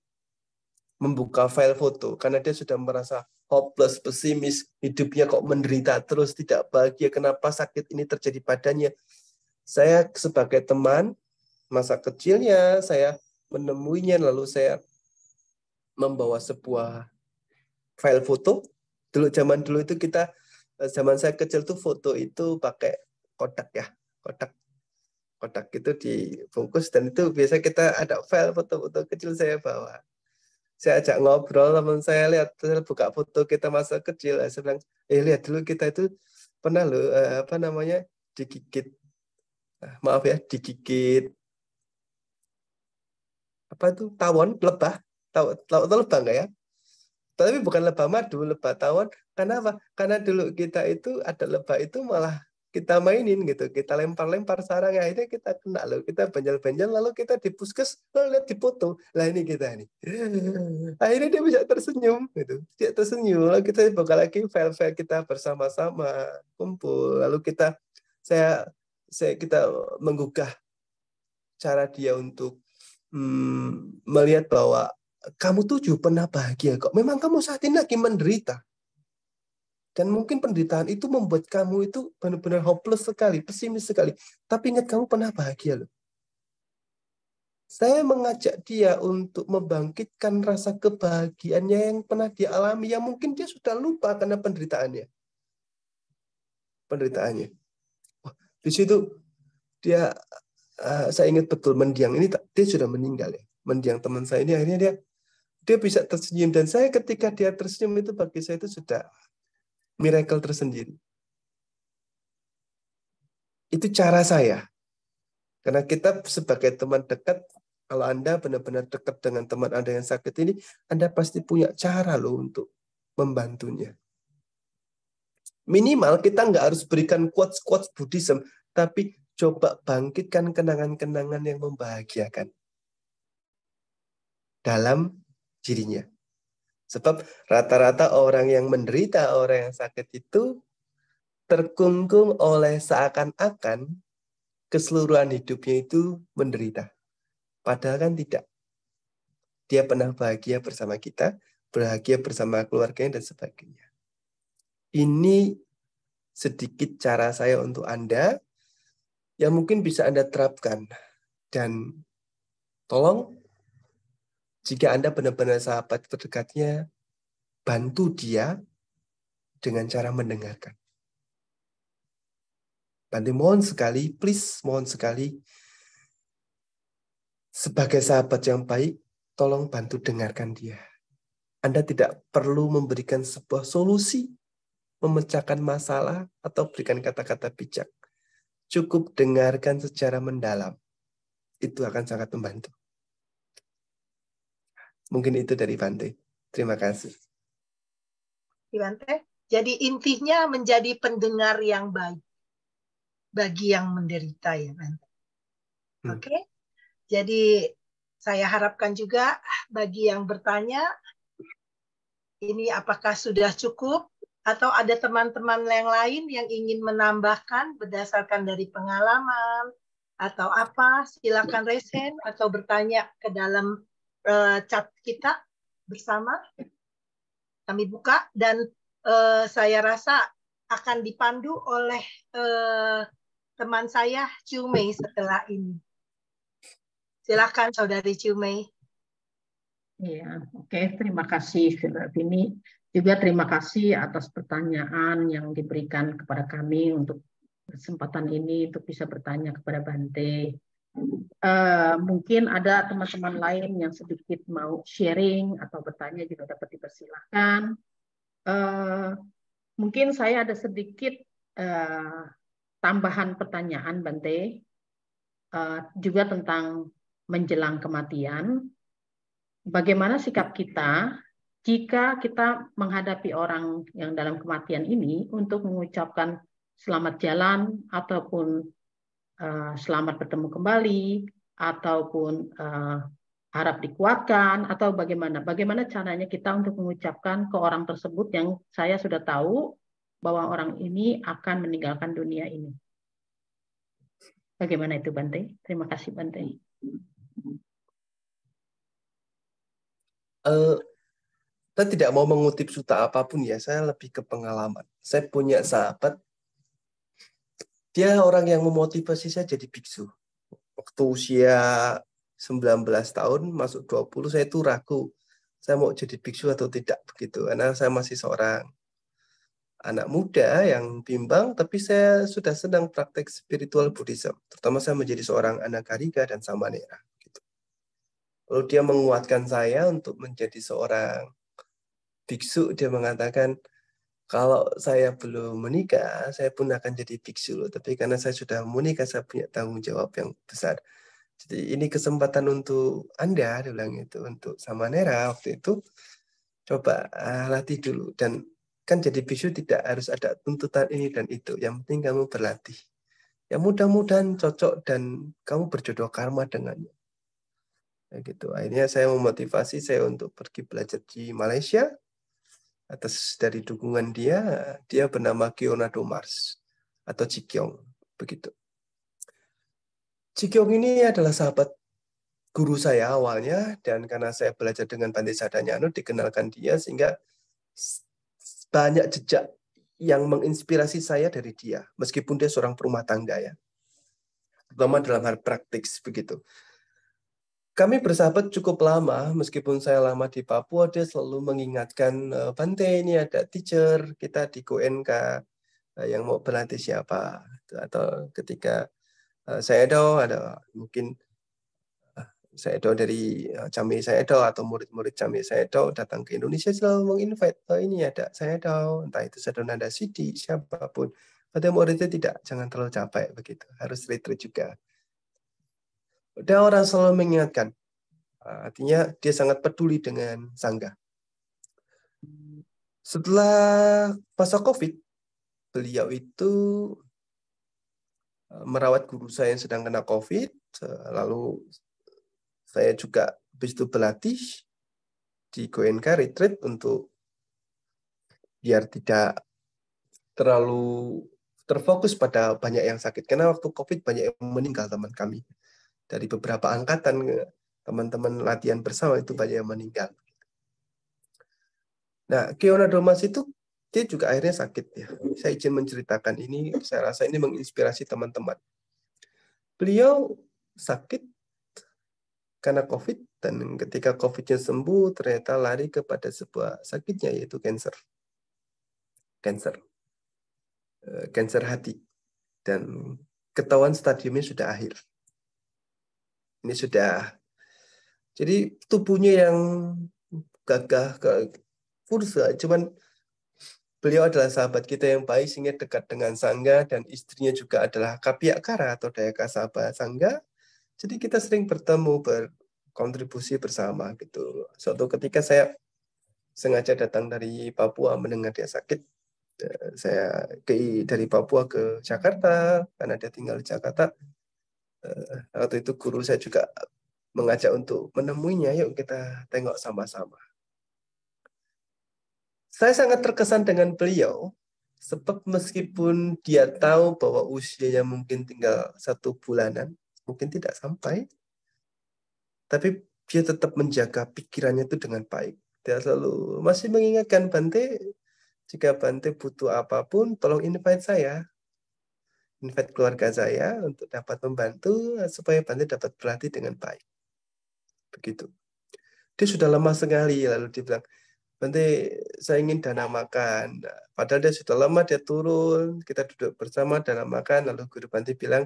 membuka file foto karena dia sudah merasa hopeless, pesimis, hidupnya kok menderita terus, tidak bahagia, kenapa sakit ini terjadi padanya. Saya sebagai teman masa kecilnya, saya menemuinya, lalu saya membawa sebuah file foto. Zaman dulu itu kita, zaman saya kecil tuh foto itu pakai kotak ya, kotak itu dibungkus, dan itu biasa kita ada file foto-foto kecil saya bawa. Saya ajak ngobrol, teman saya lihat, saya buka foto kita masa kecil, saya bilang, lihat dulu kita itu pernah loh, digigit, maaf ya, digigit apa tuh tawon, lebah, tahu lebah nggak ya? Tapi bukan lebah madu, lebah tawon. Karena apa? Karena dulu kita itu ada lebah itu malah kita mainin gitu, kita lempar-lempar sarang, akhirnya kita kena loh, kita banjal-banjal, lalu kita di puskes, lalu lihat dipoto, lah ini kita nih, akhirnya dia bisa tersenyum gitu, dia tersenyum, lalu kita bakal lagi file-file kita bersama-sama kumpul, lalu kita menggugah cara dia untuk melihat bahwa kamu tuh juga pernah bahagia kok, memang kamu saat ini lagi menderita. Dan mungkin penderitaan itu membuat kamu itu benar-benar hopeless sekali, pesimis sekali. Tapi ingat kamu pernah bahagia loh. Saya mengajak dia untuk membangkitkan rasa kebahagiaannya yang pernah dia alami, yang mungkin dia sudah lupa karena penderitaannya. Wah, di situ dia, saya ingat betul mendiang ini, dia sudah meninggal ya. Mendiang teman saya ini akhirnya dia bisa tersenyum, dan saya ketika dia tersenyum itu bagi saya itu sudah miracle tersendiri. Itu cara saya. Karena kita sebagai teman dekat, kalau Anda benar-benar dekat dengan teman Anda yang sakit ini, Anda pasti punya cara loh untuk membantunya. Minimal kita nggak harus berikan quotes-quotes Buddhism, tapi coba bangkitkan kenangan-kenangan yang membahagiakan dalam dirinya. Sebab rata-rata orang yang menderita, orang yang sakit itu terkungkung oleh seakan-akan keseluruhan hidupnya itu menderita. Padahal kan tidak. Dia pernah bahagia bersama kita, bahagia bersama keluarganya, dan sebagainya. Ini sedikit cara saya untuk Anda yang mungkin bisa Anda terapkan. Dan tolong, jika Anda benar-benar sahabat terdekatnya, bantu dia dengan cara mendengarkan. Bantu, mohon sekali, please, mohon sekali, sebagai sahabat yang baik, tolong bantu dengarkan dia. Anda tidak perlu memberikan sebuah solusi, memecahkan masalah, atau berikan kata-kata bijak. Cukup dengarkan secara mendalam. Itu akan sangat membantu. Mungkin itu dari Bante. Terima kasih. Bante, jadi intinya menjadi pendengar yang baik bagi yang menderita ya, Bante. Oke? Jadi saya harapkan juga bagi yang bertanya, ini apakah sudah cukup atau ada teman-teman yang lain yang ingin menambahkan berdasarkan dari pengalaman atau apa, silakan raise hand atau bertanya ke dalam chat kita bersama. Kami buka dan saya rasa akan dipandu oleh teman saya Chu Mei setelah ini. Silakan Saudari Chu Mei. Iya, oke. Terima kasih, Vini. Juga terima kasih atas pertanyaan yang diberikan kepada kami untuk kesempatan ini untuk bisa bertanya kepada Bante. Mungkin ada teman-teman lain yang sedikit mau sharing atau bertanya juga dapat dipersilahkan. Mungkin saya ada sedikit tambahan pertanyaan, Bante, juga tentang menjelang kematian. Bagaimana sikap kita jika kita menghadapi orang yang dalam kematian ini untuk mengucapkan selamat jalan ataupun selamat bertemu kembali ataupun harap dikuatkan atau bagaimana caranya kita untuk mengucapkan ke orang tersebut yang saya sudah tahu bahwa orang ini akan meninggalkan dunia ini. Bagaimana itu, Bante? Terima kasih, Bante. Saya tidak mau mengutip suta apapun ya, saya lebih ke pengalaman. Saya punya sahabat, dia orang yang memotivasi saya jadi biksu. Waktu usia 19 tahun, masuk 20, saya itu ragu. Saya mau jadi biksu atau tidak, begitu. Karena saya masih seorang anak muda yang bimbang, tapi saya sudah sedang praktek spiritual Buddhism. Terutama saya menjadi seorang anagarika dan samanera. Gitu. Lalu dia menguatkan saya untuk menjadi seorang biksu. Dia mengatakan, kalau saya belum menikah, saya pun akan jadi biksu loh. Tapi karena saya sudah menikah, saya punya tanggung jawab yang besar. Jadi ini kesempatan untuk Anda, dia bilang itu, untuk Samanera waktu itu, coba latih dulu. Dan kan jadi bisu tidak harus ada tuntutan ini dan itu. Yang penting kamu berlatih. Ya mudah-mudahan cocok dan kamu berjodoh karma dengannya. Ya gitu. Akhirnya saya memotivasi saya untuk pergi belajar di Malaysia. Atas dari dukungan dia bernama Kionado Mars atau Cikyong, begitu. Cikyong ini adalah sahabat guru saya awalnya, dan karena saya belajar dengan Bante Sadanyano, dikenalkan dia, sehingga banyak jejak yang menginspirasi saya dari dia, meskipun dia seorang perumah tangga ya, terutama dalam hal praktis begitu. Kami bersahabat cukup lama, meskipun saya lama di Papua, dia selalu mengingatkan, Bante ini ada teacher kita di GoNK yang mau berlatih siapa, atau ketika saya ada mungkin saya dari Cami Saedo atau murid-murid Cami Saedo datang ke Indonesia selalu menginvite, ini ada Saedo, entah itu Sadonanda Sidi, siapapun. Pada muridnya tidak, jangan terlalu capek begitu, harus retreat juga. Udah orang selalu mengingatkan, artinya dia sangat peduli dengan Sangga. Setelah masa COVID, beliau itu merawat guru saya yang sedang kena COVID, lalu saya juga habis itu berlatih di GoNK retreat untuk biar tidak terlalu terfokus pada banyak yang sakit. Karena waktu COVID banyak yang meninggal teman kami. Dari beberapa angkatan teman-teman latihan bersama itu banyak yang meninggal. Nah, Kionado Mas itu dia juga akhirnya sakit ya. Saya izin menceritakan ini, saya rasa ini menginspirasi teman-teman. Beliau sakit karena COVID, dan ketika COVID-nya sembuh, ternyata lari kepada sebuah sakitnya, yaitu kanker hati. Dan ketahuan stadiumnya sudah akhir. Ini sudah, jadi tubuhnya yang gagah, cuman beliau adalah sahabat kita yang baik, sehingga dekat dengan Sangga, dan istrinya juga adalah Kapiakara atau Dayaka Sabha Sangga. Jadi kita sering bertemu, berkontribusi bersama gitu. Suatu ketika saya sengaja datang dari Papua mendengar dia sakit. Saya dari Papua ke Jakarta karena dia tinggal di Jakarta. Waktu itu guru saya juga mengajak untuk menemuinya, yuk kita tengok sama-sama. Saya sangat terkesan dengan beliau, sebab meskipun dia tahu bahwa usianya mungkin tinggal 1 bulanan, mungkin tidak sampai, tapi dia tetap menjaga pikirannya itu dengan baik. Dia selalu masih mengingatkan, Bante, jika Bante butuh apapun, tolong invite saya. Invite keluarga saya untuk dapat membantu, supaya Bante dapat berlatih dengan baik. Begitu. Dia sudah lama sekali, lalu dia bilang, Bante, saya ingin dana makan. Padahal dia sudah lama, dia turun, kita duduk bersama dana makan, lalu Guru Bante bilang,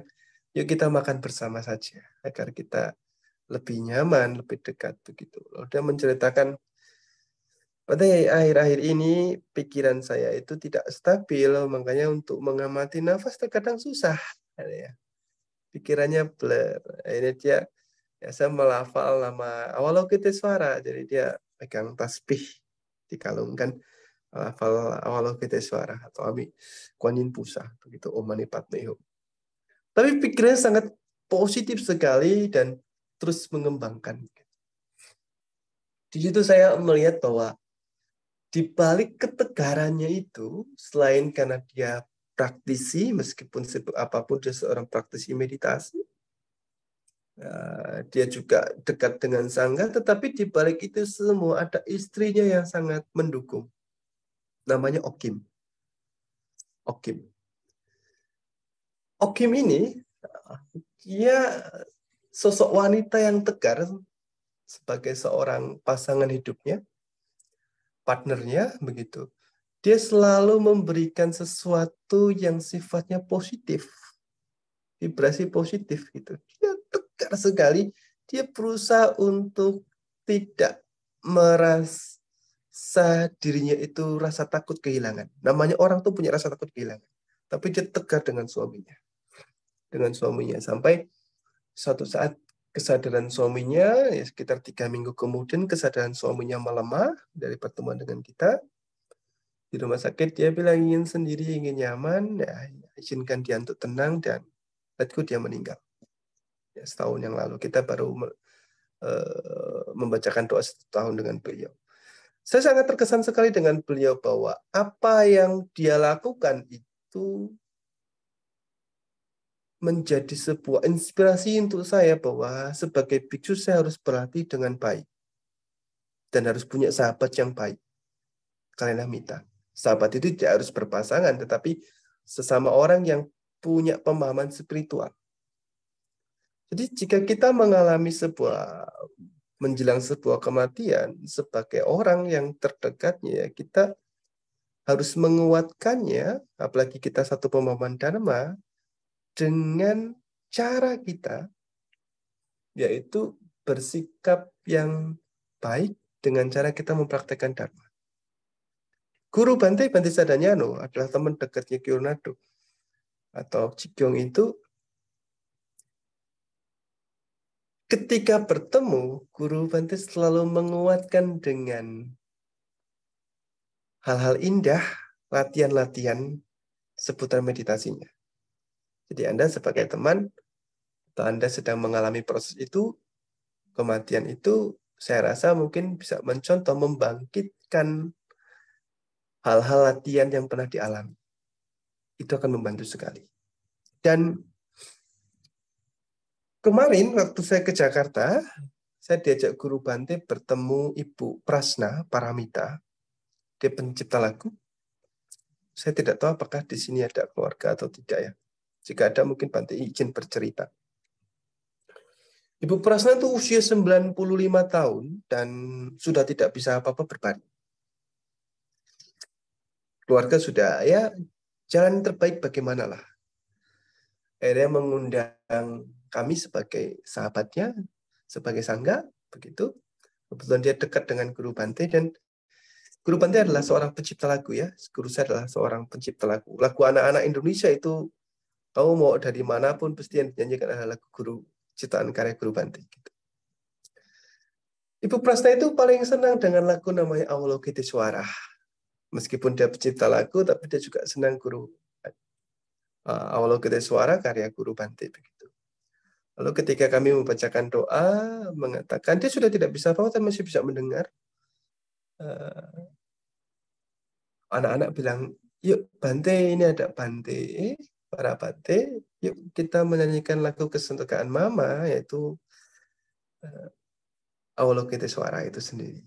yuk kita makan bersama saja, agar kita lebih nyaman, lebih dekat begitu. Lalu dia menceritakan, pada akhir-akhir ini pikiran saya itu tidak stabil, makanya untuk mengamati nafas terkadang susah. Ya. Pikirannya blur. Akhirnya dia biasa melafal nama Avalokitesvara, jadi dia pegang tasbih, dikalungkan melafal Avalokitesvara atau Ami Kuan Yin Pusa, begitu Om Mani Padme Hum. Tapi pikirannya sangat positif sekali dan terus mengembangkan. Di situ saya melihat bahwa di balik ketegarannya itu, selain karena dia praktisi, meskipun apapun dia seorang praktisi meditasi, dia juga dekat dengan Sangga, tetapi di balik itu semua ada istrinya yang sangat mendukung. Namanya Okim. Okim ini, dia sosok wanita yang tegar sebagai seorang pasangan hidupnya, partnernya begitu. Dia selalu memberikan sesuatu yang sifatnya positif, vibrasi positif gitu. Dia tegar sekali. Dia berusaha untuk tidak merasa dirinya itu rasa takut kehilangan. Namanya orang tuh punya rasa takut kehilangan. Tapi dia tegar dengan suaminya. Sampai suatu saat kesadaran suaminya, ya sekitar 3 minggu kemudian kesadaran suaminya melemah dari pertemuan dengan kita. Di rumah sakit dia bilang ingin sendiri, ingin nyaman, ya izinkan dia untuk tenang, dan let go, dia meninggal. Ya, setahun yang lalu kita baru membacakan doa 1 tahun dengan beliau. Saya sangat terkesan sekali dengan beliau bahwa apa yang dia lakukan itu menjadi sebuah inspirasi untuk saya bahwa sebagai biksu saya harus berlatih dengan baik dan harus punya sahabat yang baik. Kalena Mita. Sahabat itu tidak harus berpasangan, tetapi sesama orang yang punya pemahaman spiritual. Jadi jika kita mengalami menjelang sebuah kematian sebagai orang yang terdekatnya, kita harus menguatkannya, apalagi kita satu pemahaman Dharma, dengan cara kita, yaitu bersikap yang baik dengan cara kita mempraktekkan Dharma. Guru Bante Sadanyano adalah teman dekatnya Kyornado atau Cikyong itu. Ketika bertemu, Guru Bante selalu menguatkan dengan hal-hal indah, latihan-latihan seputar meditasinya. Jadi Anda sebagai teman, atau Anda sedang mengalami proses itu, kematian itu, saya rasa mungkin bisa mencontoh, membangkitkan hal-hal latihan yang pernah dialami. Itu akan membantu sekali. Dan kemarin waktu saya ke Jakarta, saya diajak Guru Bante bertemu Ibu Prasna Paramita, dia pencipta lagu. Saya tidak tahu apakah di sini ada keluarga atau tidak ya. Jika ada mungkin Bante izin bercerita. Ibu Prasna itu usia 95 tahun dan sudah tidak bisa apa-apa berbaring. Keluarga sudah, ya jalan terbaik bagaimanalah. Akhirnya mengundang kami sebagai sahabatnya, sebagai sangga, begitu. Kebetulan dia dekat dengan Guru Bante, dan Guru Bante adalah seorang pencipta lagu ya. Guru saya adalah seorang pencipta lagu. Lagu anak-anak Indonesia itu, kamu mau dari manapun, pasti yang dinyanyikan adalah lagu guru, ciptaan karya Guru Bante. Gitu. Ibu Prasna itu paling senang dengan lagu namanya Avalokiteswara. Meskipun dia pencipta lagu, tapi dia juga senang guru Avalokiteswara karya Guru Bante. Begitu. Lalu ketika kami membacakan doa, mengatakan dia sudah tidak bisa apa-apa, tapi masih bisa mendengar. Anak-anak bilang, yuk Bante, ini ada Bante, para Bante, yuk kita menyanyikan lagu kesuntukaan Mama, yaitu Avalokiteswara itu sendiri.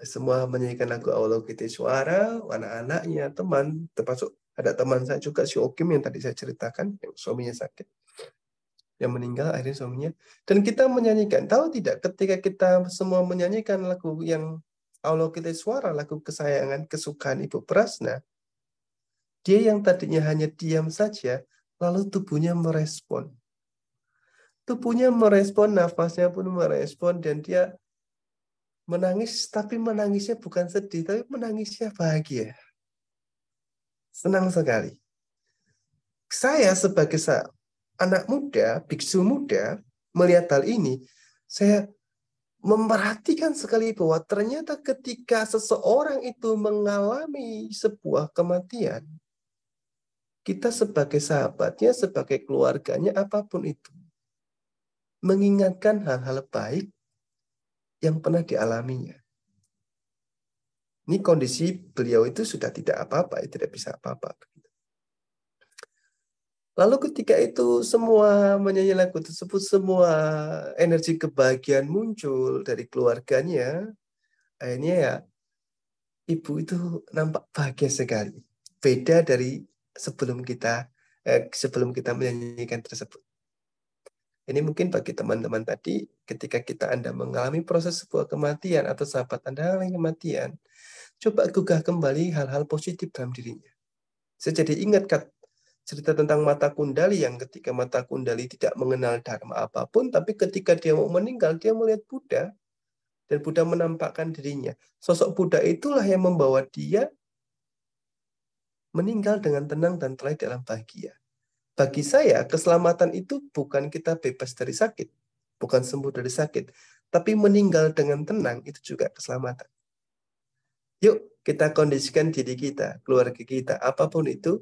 Semua menyanyikan lagu Avalokiteswara, anak-anaknya, teman, termasuk ada teman saya juga, si Okim yang tadi saya ceritakan, yang suaminya sakit, yang meninggal akhirnya suaminya. Dan kita menyanyikan, tahu tidak, ketika kita semua menyanyikan lagu yang Avalokiteswara, lagu kesayangan, kesukaan Ibu Prasna, dia yang tadinya hanya diam saja, lalu tubuhnya merespon. Tubuhnya merespon, nafasnya pun merespon, dan dia menangis, tapi menangisnya bukan sedih, tapi menangisnya bahagia. Senang sekali. Saya sebagai anak muda, biksu muda, melihat hal ini, saya memperhatikan sekali bahwa ternyata ketika seseorang itu mengalami sebuah kematian, kita sebagai sahabatnya, sebagai keluarganya, apapun itu, mengingatkan hal-hal baik yang pernah dialaminya. Ini kondisi beliau itu sudah tidak apa-apa, tidak bisa apa-apa. Lalu ketika itu semua menyanyi lagu tersebut, semua energi kebahagiaan muncul dari keluarganya, akhirnya ya ibu itu nampak bahagia sekali. Beda dari sebelum kita menyanyikan tersebut. Ini mungkin bagi teman-teman tadi, ketika Anda mengalami proses sebuah kematian atau sahabat Anda mengalami kematian, coba gugah kembali hal-hal positif dalam dirinya. Saya jadi ingat cerita tentang Mata Kundali, yang ketika Mata Kundali tidak mengenal dharma apapun, tapi ketika dia mau meninggal, dia melihat Buddha, dan Buddha menampakkan dirinya. Sosok Buddha itulah yang membawa dia meninggal dengan tenang dan teraih dalam bahagia. Bagi saya, keselamatan itu bukan kita bebas dari sakit, bukan sembuh dari sakit, tapi meninggal dengan tenang, itu juga keselamatan. Yuk kita kondisikan diri kita, keluarga kita, apapun itu,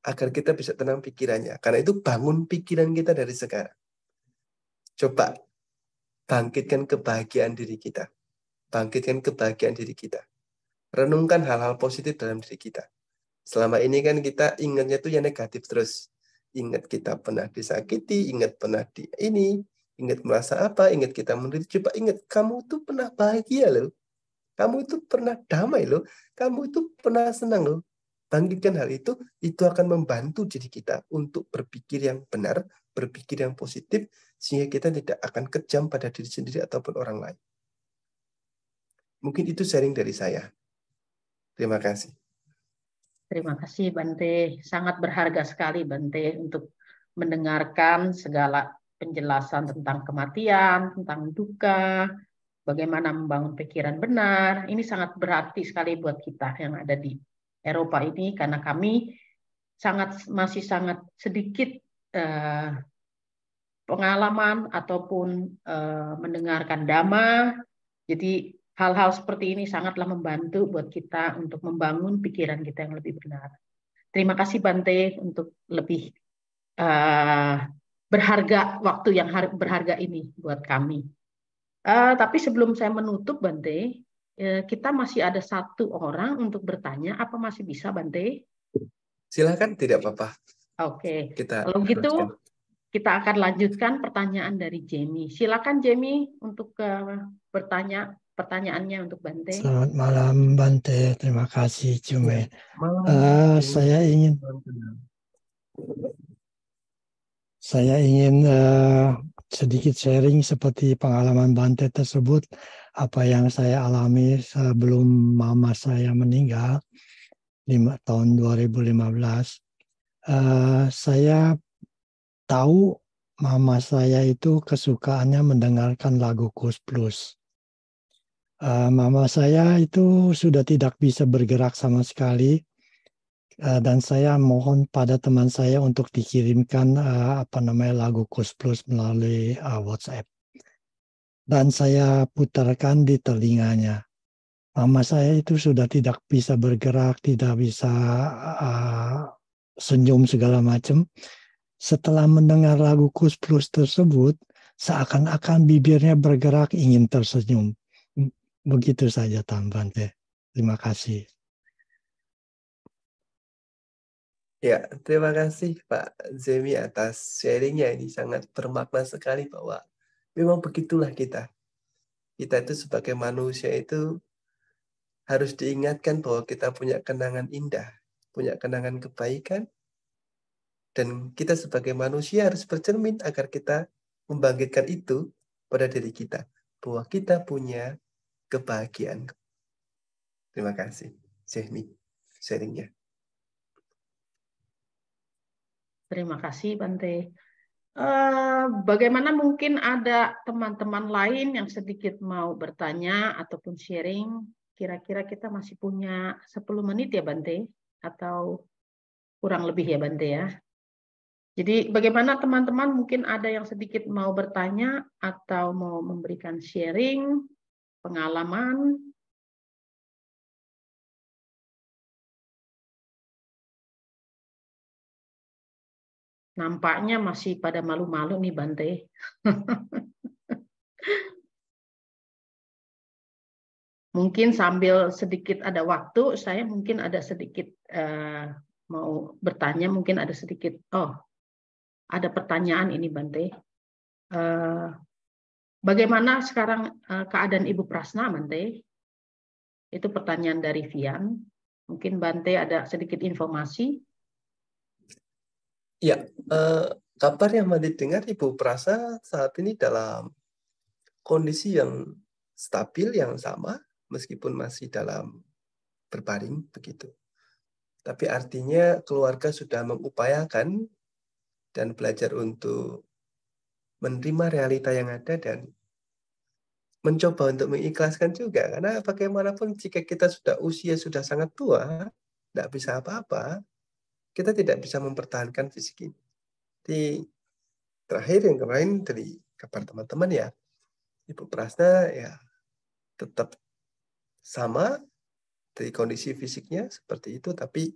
agar kita bisa tenang pikirannya. Karena itu bangun pikiran kita dari sekarang. Coba bangkitkan kebahagiaan diri kita. Bangkitkan kebahagiaan diri kita. Renungkan hal-hal positif dalam diri kita. Selama ini kan kita ingatnya tuh yang negatif terus. Ingat kita pernah disakiti, ingat pernah di ini, ingat merasa apa, ingat kita menderita. Coba ingat, kamu tuh pernah bahagia loh. Kamu itu pernah damai loh. Kamu itu pernah senang loh. Bangkitkan hal itu akan membantu diri kita untuk berpikir yang benar, berpikir yang positif, sehingga kita tidak akan kejam pada diri sendiri ataupun orang lain. Mungkin itu sharing dari saya. Terima kasih. Terima kasih Bante, sangat berharga sekali Bante untuk mendengarkan segala penjelasan tentang kematian, tentang duka, bagaimana membangun pikiran benar. Ini sangat berarti sekali buat kita yang ada di Eropa ini, karena kami masih sangat sedikit pengalaman ataupun mendengarkan dhamma. Jadi hal-hal seperti ini sangatlah membantu buat kita untuk membangun pikiran kita yang lebih benar. Terima kasih Bante untuk lebih berharga, waktu yang berharga ini buat kami. Tapi sebelum saya menutup Bante, kita masih ada satu orang untuk bertanya. Apa masih bisa Bante? Silakan, tidak apa-apa. Oke. Kita Kalau gitu teruskan. kita akan lanjutkan pertanyaan dari Jamie. Silakan Jamie untuk bertanya pertanyaannya untuk Bante. Selamat malam Bante, terima kasih Cume. Saya ingin sedikit sharing seperti pengalaman Bante tersebut, apa yang saya alami sebelum mama saya meninggal tahun 2015. Saya tahu mama saya itu kesukaannya mendengarkan lagu Kus Plus. Mama saya itu sudah tidak bisa bergerak sama sekali, dan saya mohon pada teman saya untuk dikirimkan lagu Kus Plus melalui WhatsApp. Dan saya putarkan di telinganya. Mama saya itu sudah tidak bisa bergerak, tidak bisa senyum segala macam. Setelah mendengar lagu Kus Plus tersebut, seakan-akan bibirnya bergerak ingin tersenyum. Begitu saja Bante. Terima kasih. Ya, terima kasih Pak Zemi atas sharingnya. Ini sangat bermakna sekali bahwa memang begitulah kita. Kita itu sebagai manusia itu harus diingatkan bahwa kita punya kenangan indah, punya kenangan kebaikan, dan kita sebagai manusia harus bercermin agar kita membangkitkan itu pada diri kita, bahwa kita punya kebahagiaan. Terima kasih, Zemi, sharingnya. Terima kasih Bante. Bagaimana mungkin ada teman-teman lain yang sedikit mau bertanya ataupun sharing? Kira-kira kita masih punya 10 menit ya Bante? Atau kurang lebih ya Bante ya? Jadi bagaimana teman-teman mungkin ada yang sedikit mau bertanya atau mau memberikan sharing, pengalaman? Nampaknya masih pada malu-malu nih Bante. Mungkin sambil sedikit ada waktu, saya mungkin ada sedikit mau bertanya, mungkin ada sedikit, ada pertanyaan ini Bante. Bagaimana sekarang keadaan Ibu Prasna Bante? Itu pertanyaan dari Vian. Mungkin Bante ada sedikit informasi. Ya, kabar yang Bante dengar Ibu Prasna saat ini dalam kondisi yang stabil, yang sama, meskipun masih dalam berbaring begitu. Tapi artinya keluarga sudah mengupayakan dan belajar untuk menerima realita yang ada dan mencoba untuk mengikhlaskan juga. Karena bagaimanapun jika kita sudah usia sudah sangat tua, tidak bisa apa-apa, kita tidak bisa mempertahankan fisik ini. Jadi terakhir yang kemarin dari kabar teman-teman ya, Ibu Prasna ya tetap sama dari kondisi fisiknya seperti itu, tapi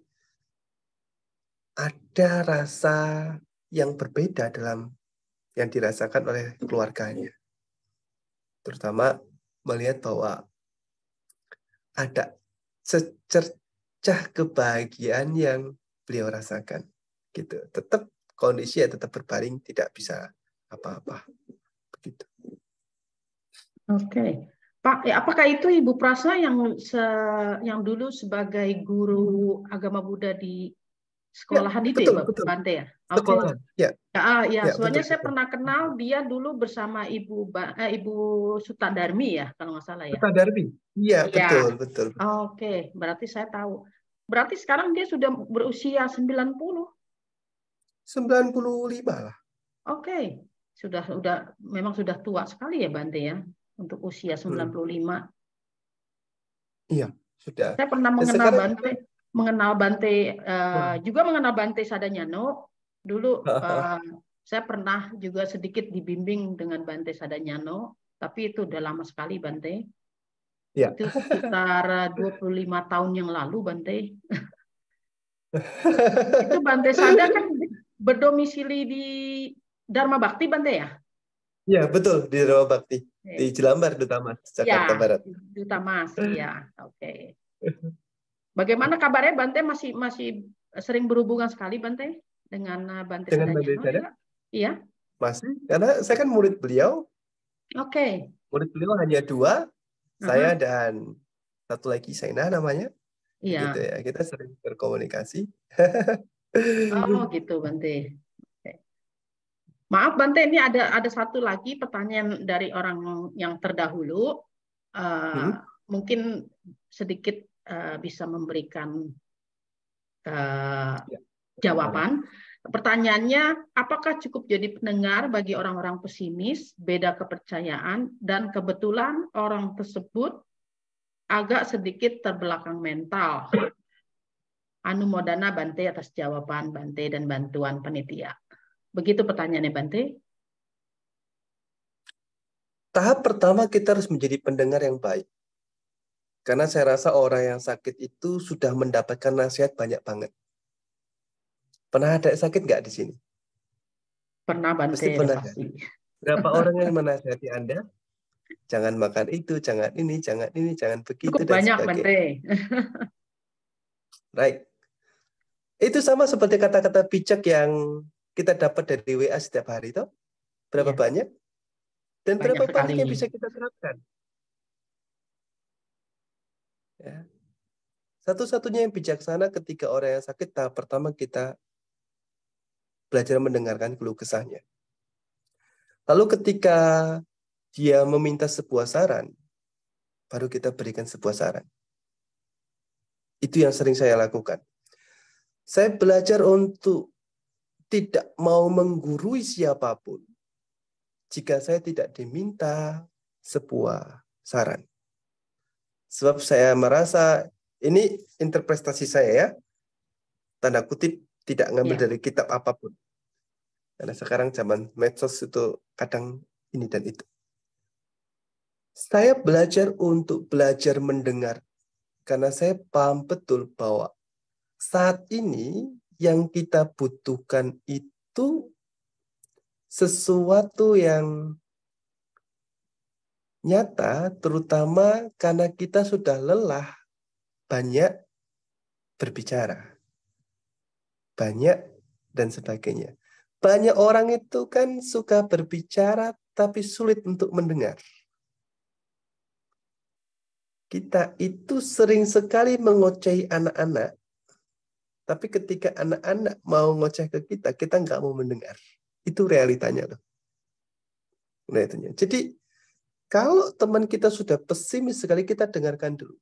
ada rasa yang berbeda dalam yang dirasakan oleh keluarganya. Terutama melihat bahwa ada secercah kebahagiaan yang beliau rasakan. Gitu. Tetap kondisi ya tetap berbaring, tidak bisa apa-apa. Begitu. Oke. Pak, apakah itu Ibu Prasna yang dulu sebagai guru agama Buddha di sekolahan itu ya, betul. Bante ya? Oke. Sekolah. Ya. Ya, soalnya betul, saya pernah kenal dia dulu bersama Ibu Sutadarmi ya, kalau nggak salah ya. Sutadarmi. Iya, Iya. betul. Oke, berarti saya tahu. Berarti sekarang dia sudah berusia 90. 95 lah. Oke. Memang sudah tua sekali ya Bante ya untuk usia 95. Iya, sudah. Saya pernah mengenal Bante juga mengenal Bante Sadanyano. Dulu saya pernah juga sedikit dibimbing dengan Bante Sadanyano, tapi itu udah lama sekali Bante. Ya. Itu sekitar 25 tahun yang lalu Bante. Itu Bante Sada kan berdomisili di Dharma Bakti Bante ya? Iya, betul, di Dharma Bakti. Di Jelambar, Duta Mas, Jakarta Ya, Barat. Duta Mas, ya. Oke. Bagaimana kabarnya Bante masih sering berhubungan sekali Bante dengan Bante Dengan Bante Sadanyano Sada? juga? Iya. Masih, karena saya kan murid beliau. Oke. Murid beliau hanya 2, saya dan satu lagi Saina namanya. Iya. Gitu ya, kita sering berkomunikasi. Oh gitu Bante. Oke. Maaf Bante, ini ada satu lagi pertanyaan dari orang yang terdahulu. Mungkin sedikit bisa memberikan jawaban. Pertanyaannya, apakah cukup jadi pendengar bagi orang-orang pesimis, beda kepercayaan, dan kebetulan orang tersebut agak sedikit terbelakang mental? Anumodana Bante atas jawaban Bante dan bantuan panitia. Begitu pertanyaannya Bante. Tahap pertama kita harus menjadi pendengar yang baik. Karena saya rasa orang yang sakit itu sudah mendapatkan nasihat banyak banget. Pernah ada sakit nggak di sini? Pernah Bante. Pasti pernah. Berapa orang yang menasihati Anda? Jangan makan itu, jangan ini, jangan begitu, cukup dan banyak sebagainya. Bante. Right. Itu sama seperti kata-kata bijak yang kita dapat dari WA setiap hari, toh? Berapa banyak? Dan berapa banyak yang bisa kita terapkan? Ya. Satu-satunya yang bijaksana ketika orang yang sakit, tahap pertama kita belajar mendengarkan keluh kesahnya. Lalu ketika dia meminta sebuah saran, baru kita berikan sebuah saran. Itu yang sering saya lakukan. Saya belajar untuk tidak mau menggurui siapapun jika saya tidak diminta sebuah saran. Sebab saya merasa, ini interpretasi saya ya, tanda kutip tidak ngambil dari kitab apapun. Karena sekarang zaman medsos itu kadang ini dan itu. Saya belajar untuk belajar mendengar. Karena saya paham betul bahwa saat ini yang kita butuhkan itu sesuatu yang nyata, terutama karena kita sudah lelah banyak berbicara. Banyak dan sebagainya. Banyak orang itu kan suka berbicara tapi sulit untuk mendengar. Kita itu sering sekali mengocehi anak-anak, tapi ketika anak-anak mau ngoceh ke kita, kita nggak mau mendengar. Itu realitanya loh. Realitanya. Jadi kalau teman kita sudah pesimis sekali, kita dengarkan dulu.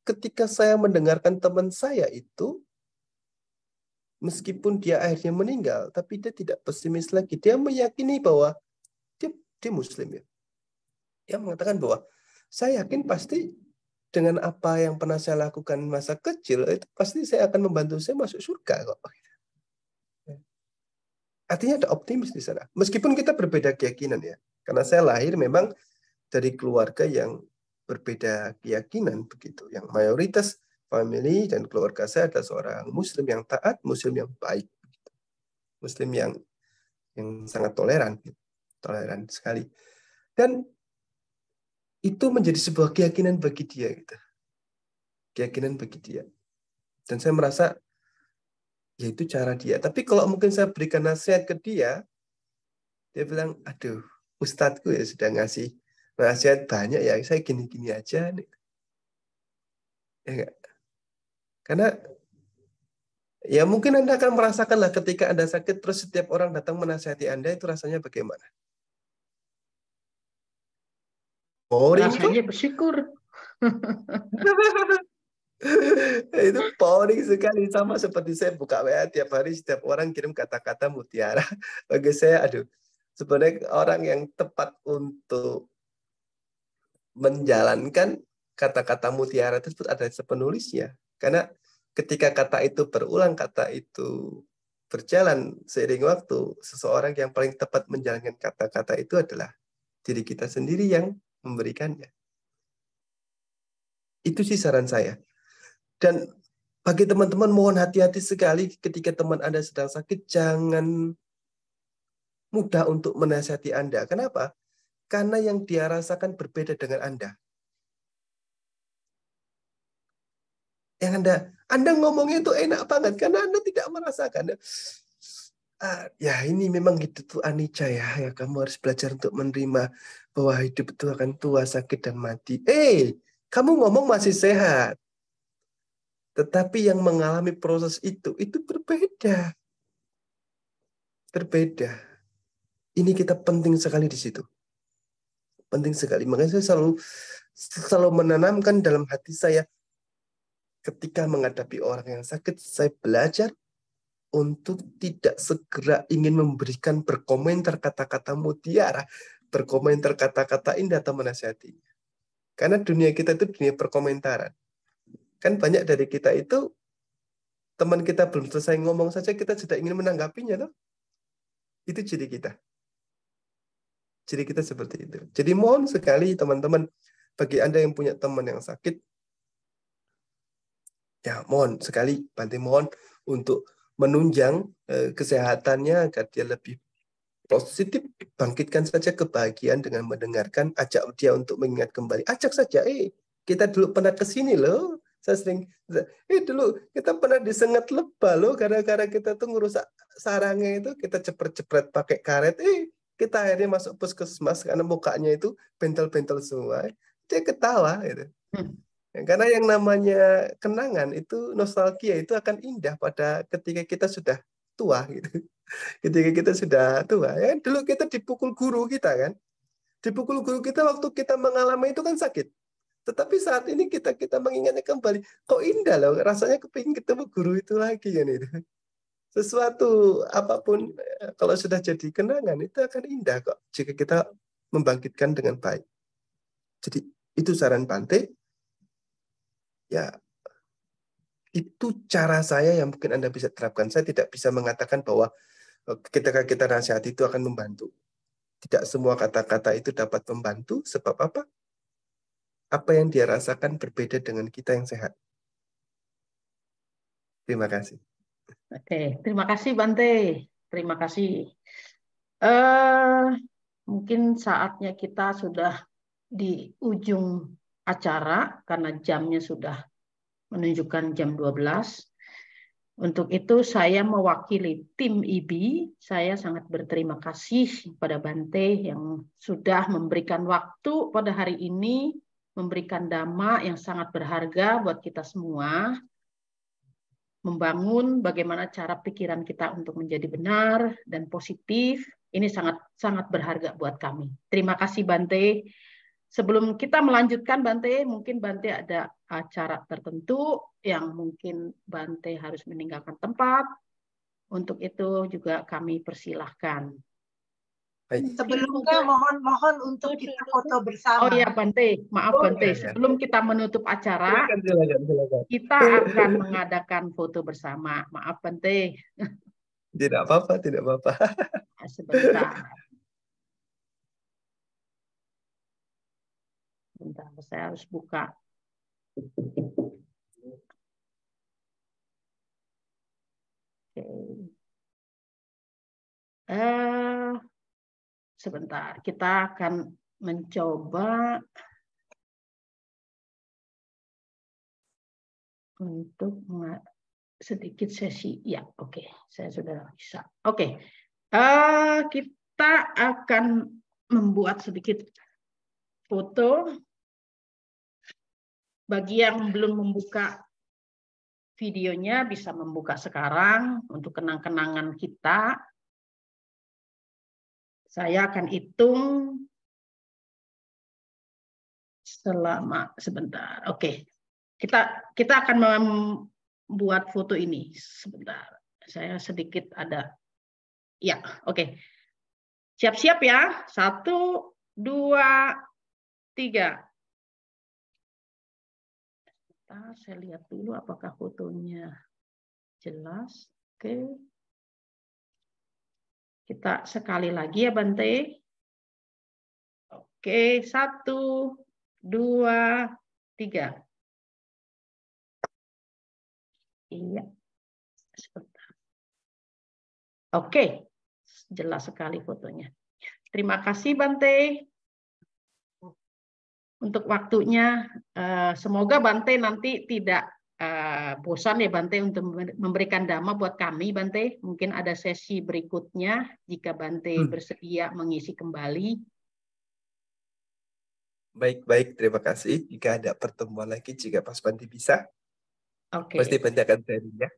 Ketika saya mendengarkan teman saya itu, meskipun dia akhirnya meninggal, tapi dia tidak pesimis lagi. Dia meyakini bahwa dia Muslim ya. Dia mengatakan bahwa saya yakin pasti dengan apa yang pernah saya lakukan masa kecil, itu pasti saya akan membantu saya masuk surga kok. Artinya ada optimis di sana. Meskipun kita berbeda keyakinan ya. Karena saya lahir memang dari keluarga yang berbeda keyakinan begitu. Yang mayoritas family dan keluarga saya adalah seorang muslim yang taat, muslim yang baik. Muslim yang sangat toleran sekali. Dan itu menjadi sebuah keyakinan bagi dia gitu. Keyakinan bagi dia. Dan saya merasa ya itu cara dia. Tapi kalau mungkin saya berikan nasihat ke dia bilang, aduh, ustadzku ya sudah ngasih nasihat banyak ya, saya gini-gini aja. Nih. Ya enggak? Karena ya mungkin Anda akan merasakan lah ketika Anda sakit, terus setiap orang datang menasihati Anda, itu rasanya bagaimana? Boring tuh. Rasanya bersyukur. Itu boring sekali, sama seperti saya buka WA tiap hari, setiap orang kirim kata-kata mutiara. Bagi saya, aduh, sebenarnya orang yang tepat untuk menjalankan kata-kata mutiara tersebut ada penulisnya. Karena ketika kata itu berulang, kata itu berjalan seiring waktu, seseorang yang paling tepat menjalankan kata-kata itu adalah diri kita sendiri yang memberikannya. Itu sih saran saya. Dan bagi teman-teman mohon hati-hati sekali ketika teman Anda sedang sakit, jangan mudah untuk menasihati Anda. Kenapa? Karena yang dia rasakan berbeda dengan Anda. Yang Anda ngomongnya itu enak banget karena Anda tidak merasakan. Ya ini memang hidup itu anicca ya. Kamu harus belajar untuk menerima bahwa hidup itu akan tua, sakit, dan mati. Kamu ngomong masih sehat. Tetapi yang mengalami proses itu berbeda. Berbeda. Ini kita penting sekali di situ. Penting sekali. Makanya saya selalu menanamkan dalam hati saya, ketika menghadapi orang yang sakit, saya belajar untuk tidak segera ingin memberikan berkomentar kata-kata mutiara, berkomentar kata-kata indah atau menasihati. Karena dunia kita itu dunia perkomentaran. Kan banyak dari kita itu, teman kita belum selesai ngomong saja, kita sudah ingin menanggapinya. Toh? Itu ciri kita. Ciri kita seperti itu. Jadi mohon sekali teman-teman, bagi Anda yang punya teman yang sakit, ya mohon sekali, Bante mohon untuk menunjang kesehatannya agar dia lebih positif, bangkitkan saja kebahagiaan dengan mendengarkan, ajak dia untuk mengingat kembali. Ajak saja, kita dulu pernah ke sini loh. Saya sering, dulu kita pernah disengat lebah loh, gara-gara kita tuh ngerusak sarangnya itu, kita cepret-cepret pakai karet, kita akhirnya masuk puskesmas karena mukanya itu bentel-bentel semua. Dia ketawa gitu. Karena yang namanya kenangan itu, nostalgia itu akan indah pada ketika kita sudah tua gitu. Ketika kita sudah tua, ya dulu kita dipukul guru kita kan. Dipukul guru kita waktu kita mengalami itu kan sakit. Tetapi saat ini kita mengingatnya kembali, kok indah loh, rasanya kepingin ketemu guru itu lagi kan itu. Sesuatu apapun kalau sudah jadi kenangan itu akan indah kok jika kita membangkitkan dengan baik. Jadi itu saran Bante. Ya, itu cara saya yang mungkin Anda bisa terapkan. Saya tidak bisa mengatakan bahwa ketika kita nasihati itu akan membantu. Tidak semua kata-kata itu dapat membantu. Sebab apa? Apa yang dia rasakan berbeda dengan kita yang sehat. Terima kasih. Oke, terima kasih Bante. Terima kasih. Mungkin saatnya kita sudah di ujung acara karena jamnya sudah menunjukkan jam 12. Untuk itu saya mewakili tim IBI, saya sangat berterima kasih pada Bante yang sudah memberikan waktu pada hari ini, memberikan dhamma yang sangat berharga buat kita semua, membangun bagaimana cara pikiran kita untuk menjadi benar dan positif. Ini sangat berharga buat kami. Terima kasih Bante. Sebelum kita melanjutkan Bante, mungkin Bante ada acara tertentu yang mungkin Bante harus meninggalkan tempat. Untuk itu juga kami persilahkan. Sebelumnya mohon untuk kita foto bersama. Oh iya Bante, maaf Bante. Sebelum kita menutup acara, silakan. kita akan mengadakan foto bersama. Maaf Bante. Tidak apa-apa, tidak apa-apa. Sebentar. Bentar, saya harus buka. Oke. Sebentar, kita akan mencoba untuk sedikit sesi. Ya, oke, saya sudah bisa. Oke, kita akan membuat sedikit foto. Bagi yang belum membuka videonya bisa membuka sekarang untuk kenang-kenangan kita. Saya akan hitung selama sebentar. Oke, kita akan membuat foto ini sebentar. Saya sedikit ada. Ya, oke. Siap-siap ya. 1, 2, 3. Saya lihat dulu apakah fotonya jelas. Oke. Kita sekali lagi ya Bante. Oke, 1, 2, 3. Iya. Sebentar. Oke. Jelas sekali fotonya. Terima kasih Bante untuk waktunya. Semoga Bante nanti tidak bosan ya Bante untuk memberikan dhamma buat kami Bante. Mungkin ada sesi berikutnya jika Bante bersedia mengisi kembali. Baik, terima kasih. Jika ada pertemuan lagi, jika pas Bante bisa, pasti Bante akan sharing ya.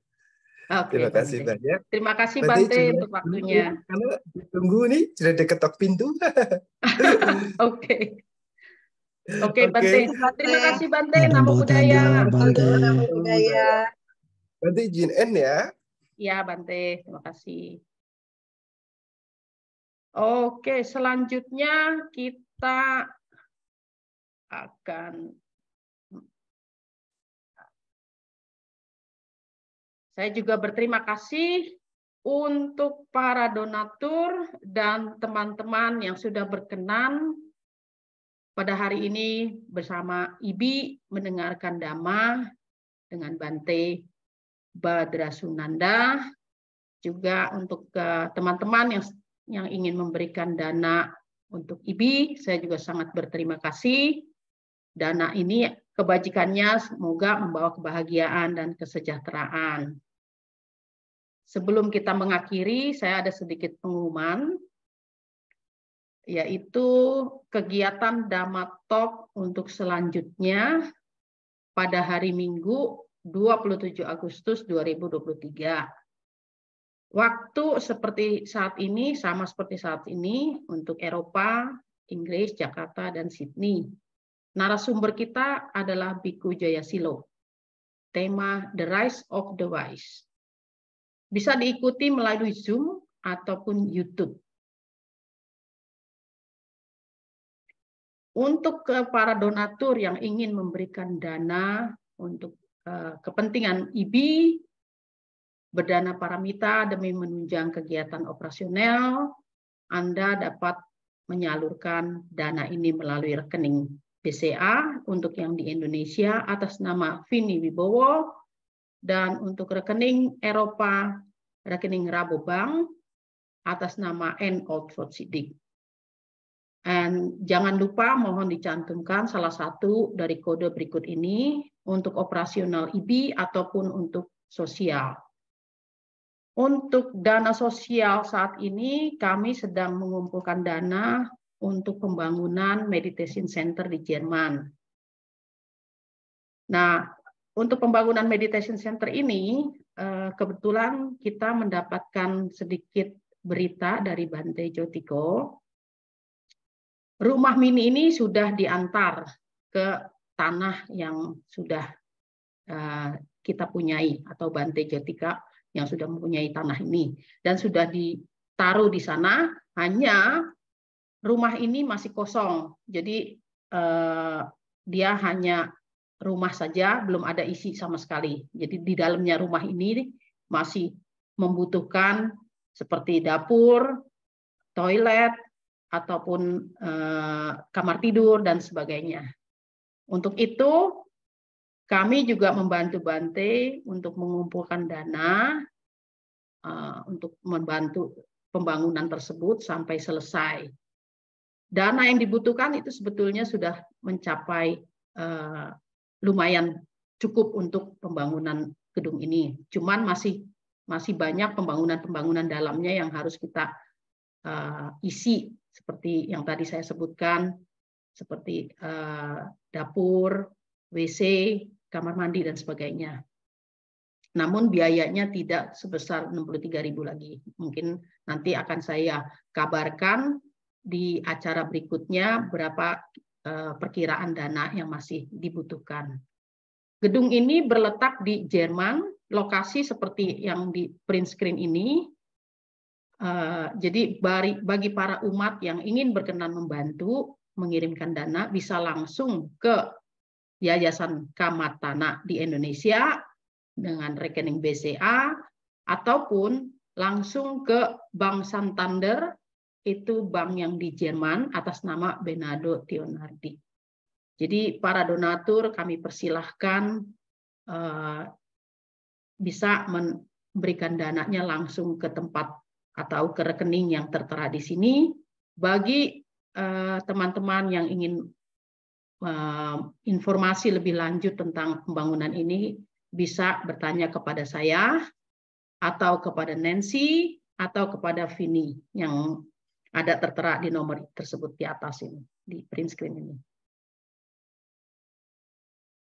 Terima kasih banyak. Terima kasih Bante untuk waktunya. Karena ditunggu nih, sudah diketok pintu. Oke. Oke, Bante. Terima kasih Bante. Namo Buddhaya, Bante. Namo Buddhaya. Bante izin end ya. Ya, Bante. Terima kasih. Oke, selanjutnya kita akan saya juga berterima kasih untuk para donatur dan teman-teman yang sudah berkenan pada hari ini bersama IBI mendengarkan dhamma dengan Bante Badrasunanda. Juga untuk teman-teman yang ingin memberikan dana untuk IBI, saya juga sangat berterima kasih. Dana ini kebajikannya semoga membawa kebahagiaan dan kesejahteraan. Sebelum kita mengakhiri, saya ada sedikit pengumuman, yaitu kegiatan Dhamma Talk untuk selanjutnya pada hari Minggu 27 Agustus 2023. Waktu seperti saat ini, sama seperti saat ini untuk Eropa, Inggris, Jakarta, dan Sydney. Narasumber kita adalah Biku Jayasilo. Tema The Rise of the Wise. Bisa diikuti melalui Zoom ataupun YouTube. Untuk para donatur yang ingin memberikan dana untuk kepentingan IBI, berdana paramita demi menunjang kegiatan operasional, Anda dapat menyalurkan dana ini melalui rekening BCA untuk yang di Indonesia atas nama Vini Wibowo, dan untuk rekening Eropa, rekening Rabobank atas nama N. Oxford Siddiq. Dan jangan lupa mohon dicantumkan salah satu dari kode berikut ini untuk operasional IBI ataupun untuk sosial. Untuk dana sosial saat ini kami sedang mengumpulkan dana untuk pembangunan meditation center di Jerman. Nah, untuk pembangunan meditation center ini kebetulan kita mendapatkan sedikit berita dari Bante Jotiko. Rumah mini ini sudah diantar ke tanah yang sudah kita punyai, atau Bante Jotika yang sudah mempunyai tanah ini, dan sudah ditaruh di sana. Hanya rumah ini masih kosong, jadi dia hanya rumah saja, belum ada isi sama sekali. Jadi di dalamnya rumah ini masih membutuhkan seperti dapur, toilet, ataupun kamar tidur dan sebagainya. Untuk itu kami juga membantu Bante untuk mengumpulkan dana untuk membantu pembangunan tersebut sampai selesai. Dana yang dibutuhkan itu sebetulnya sudah mencapai lumayan cukup untuk pembangunan gedung ini. Cuman masih banyak pembangunan dalamnya yang harus kita isi, seperti yang tadi saya sebutkan, seperti dapur, WC, kamar mandi, dan sebagainya. Namun biayanya tidak sebesar 63.000 lagi. Mungkin nanti akan saya kabarkan di acara berikutnya berapa perkiraan dana yang masih dibutuhkan. Gedung ini berletak di Jerman, lokasi seperti yang di print screen ini. Jadi bagi para umat yang ingin berkenan membantu mengirimkan dana bisa langsung ke Yayasan Kamatana di Indonesia dengan rekening BCA ataupun langsung ke Bank Santander, itu bank yang di Jerman atas nama Bernardo Tionardi. Jadi para donatur kami persilahkan bisa memberikan dananya langsung ke tempat atau ke rekening yang tertera di sini. Bagi teman-teman yang ingin informasi lebih lanjut tentang pembangunan ini, bisa bertanya kepada saya atau kepada Nancy atau kepada Vini yang ada tertera di nomor tersebut di atas ini, di print screen ini.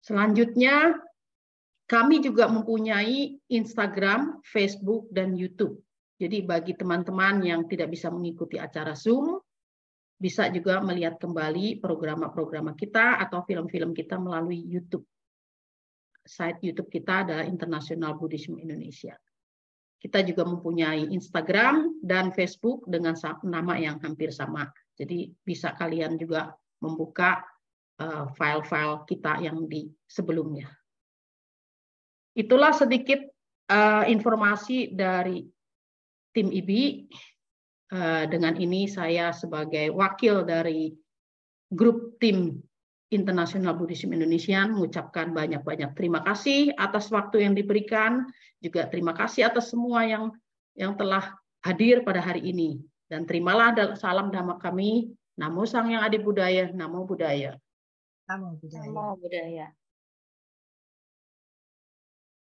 Selanjutnya, kami juga mempunyai Instagram, Facebook, dan YouTube. Jadi bagi teman-teman yang tidak bisa mengikuti acara Zoom, bisa juga melihat kembali program-program kita atau film-film kita melalui YouTube. Site YouTube kita adalah International Buddhism Indonesia. Kita juga mempunyai Instagram dan Facebook dengan nama yang hampir sama. Jadi bisa kalian juga membuka file-file kita yang di sebelumnya. Itulah sedikit informasi dari tim IBI. Dengan ini saya sebagai wakil dari grup tim International Buddhism Indonesia mengucapkan banyak-banyak terima kasih atas waktu yang diberikan, juga terima kasih atas semua yang telah hadir pada hari ini. Dan terimalah salam dhamma kami, Namo Sang Yang Adi Budaya, Namo Buddhaya. Namo Buddhaya. Namo Buddhaya.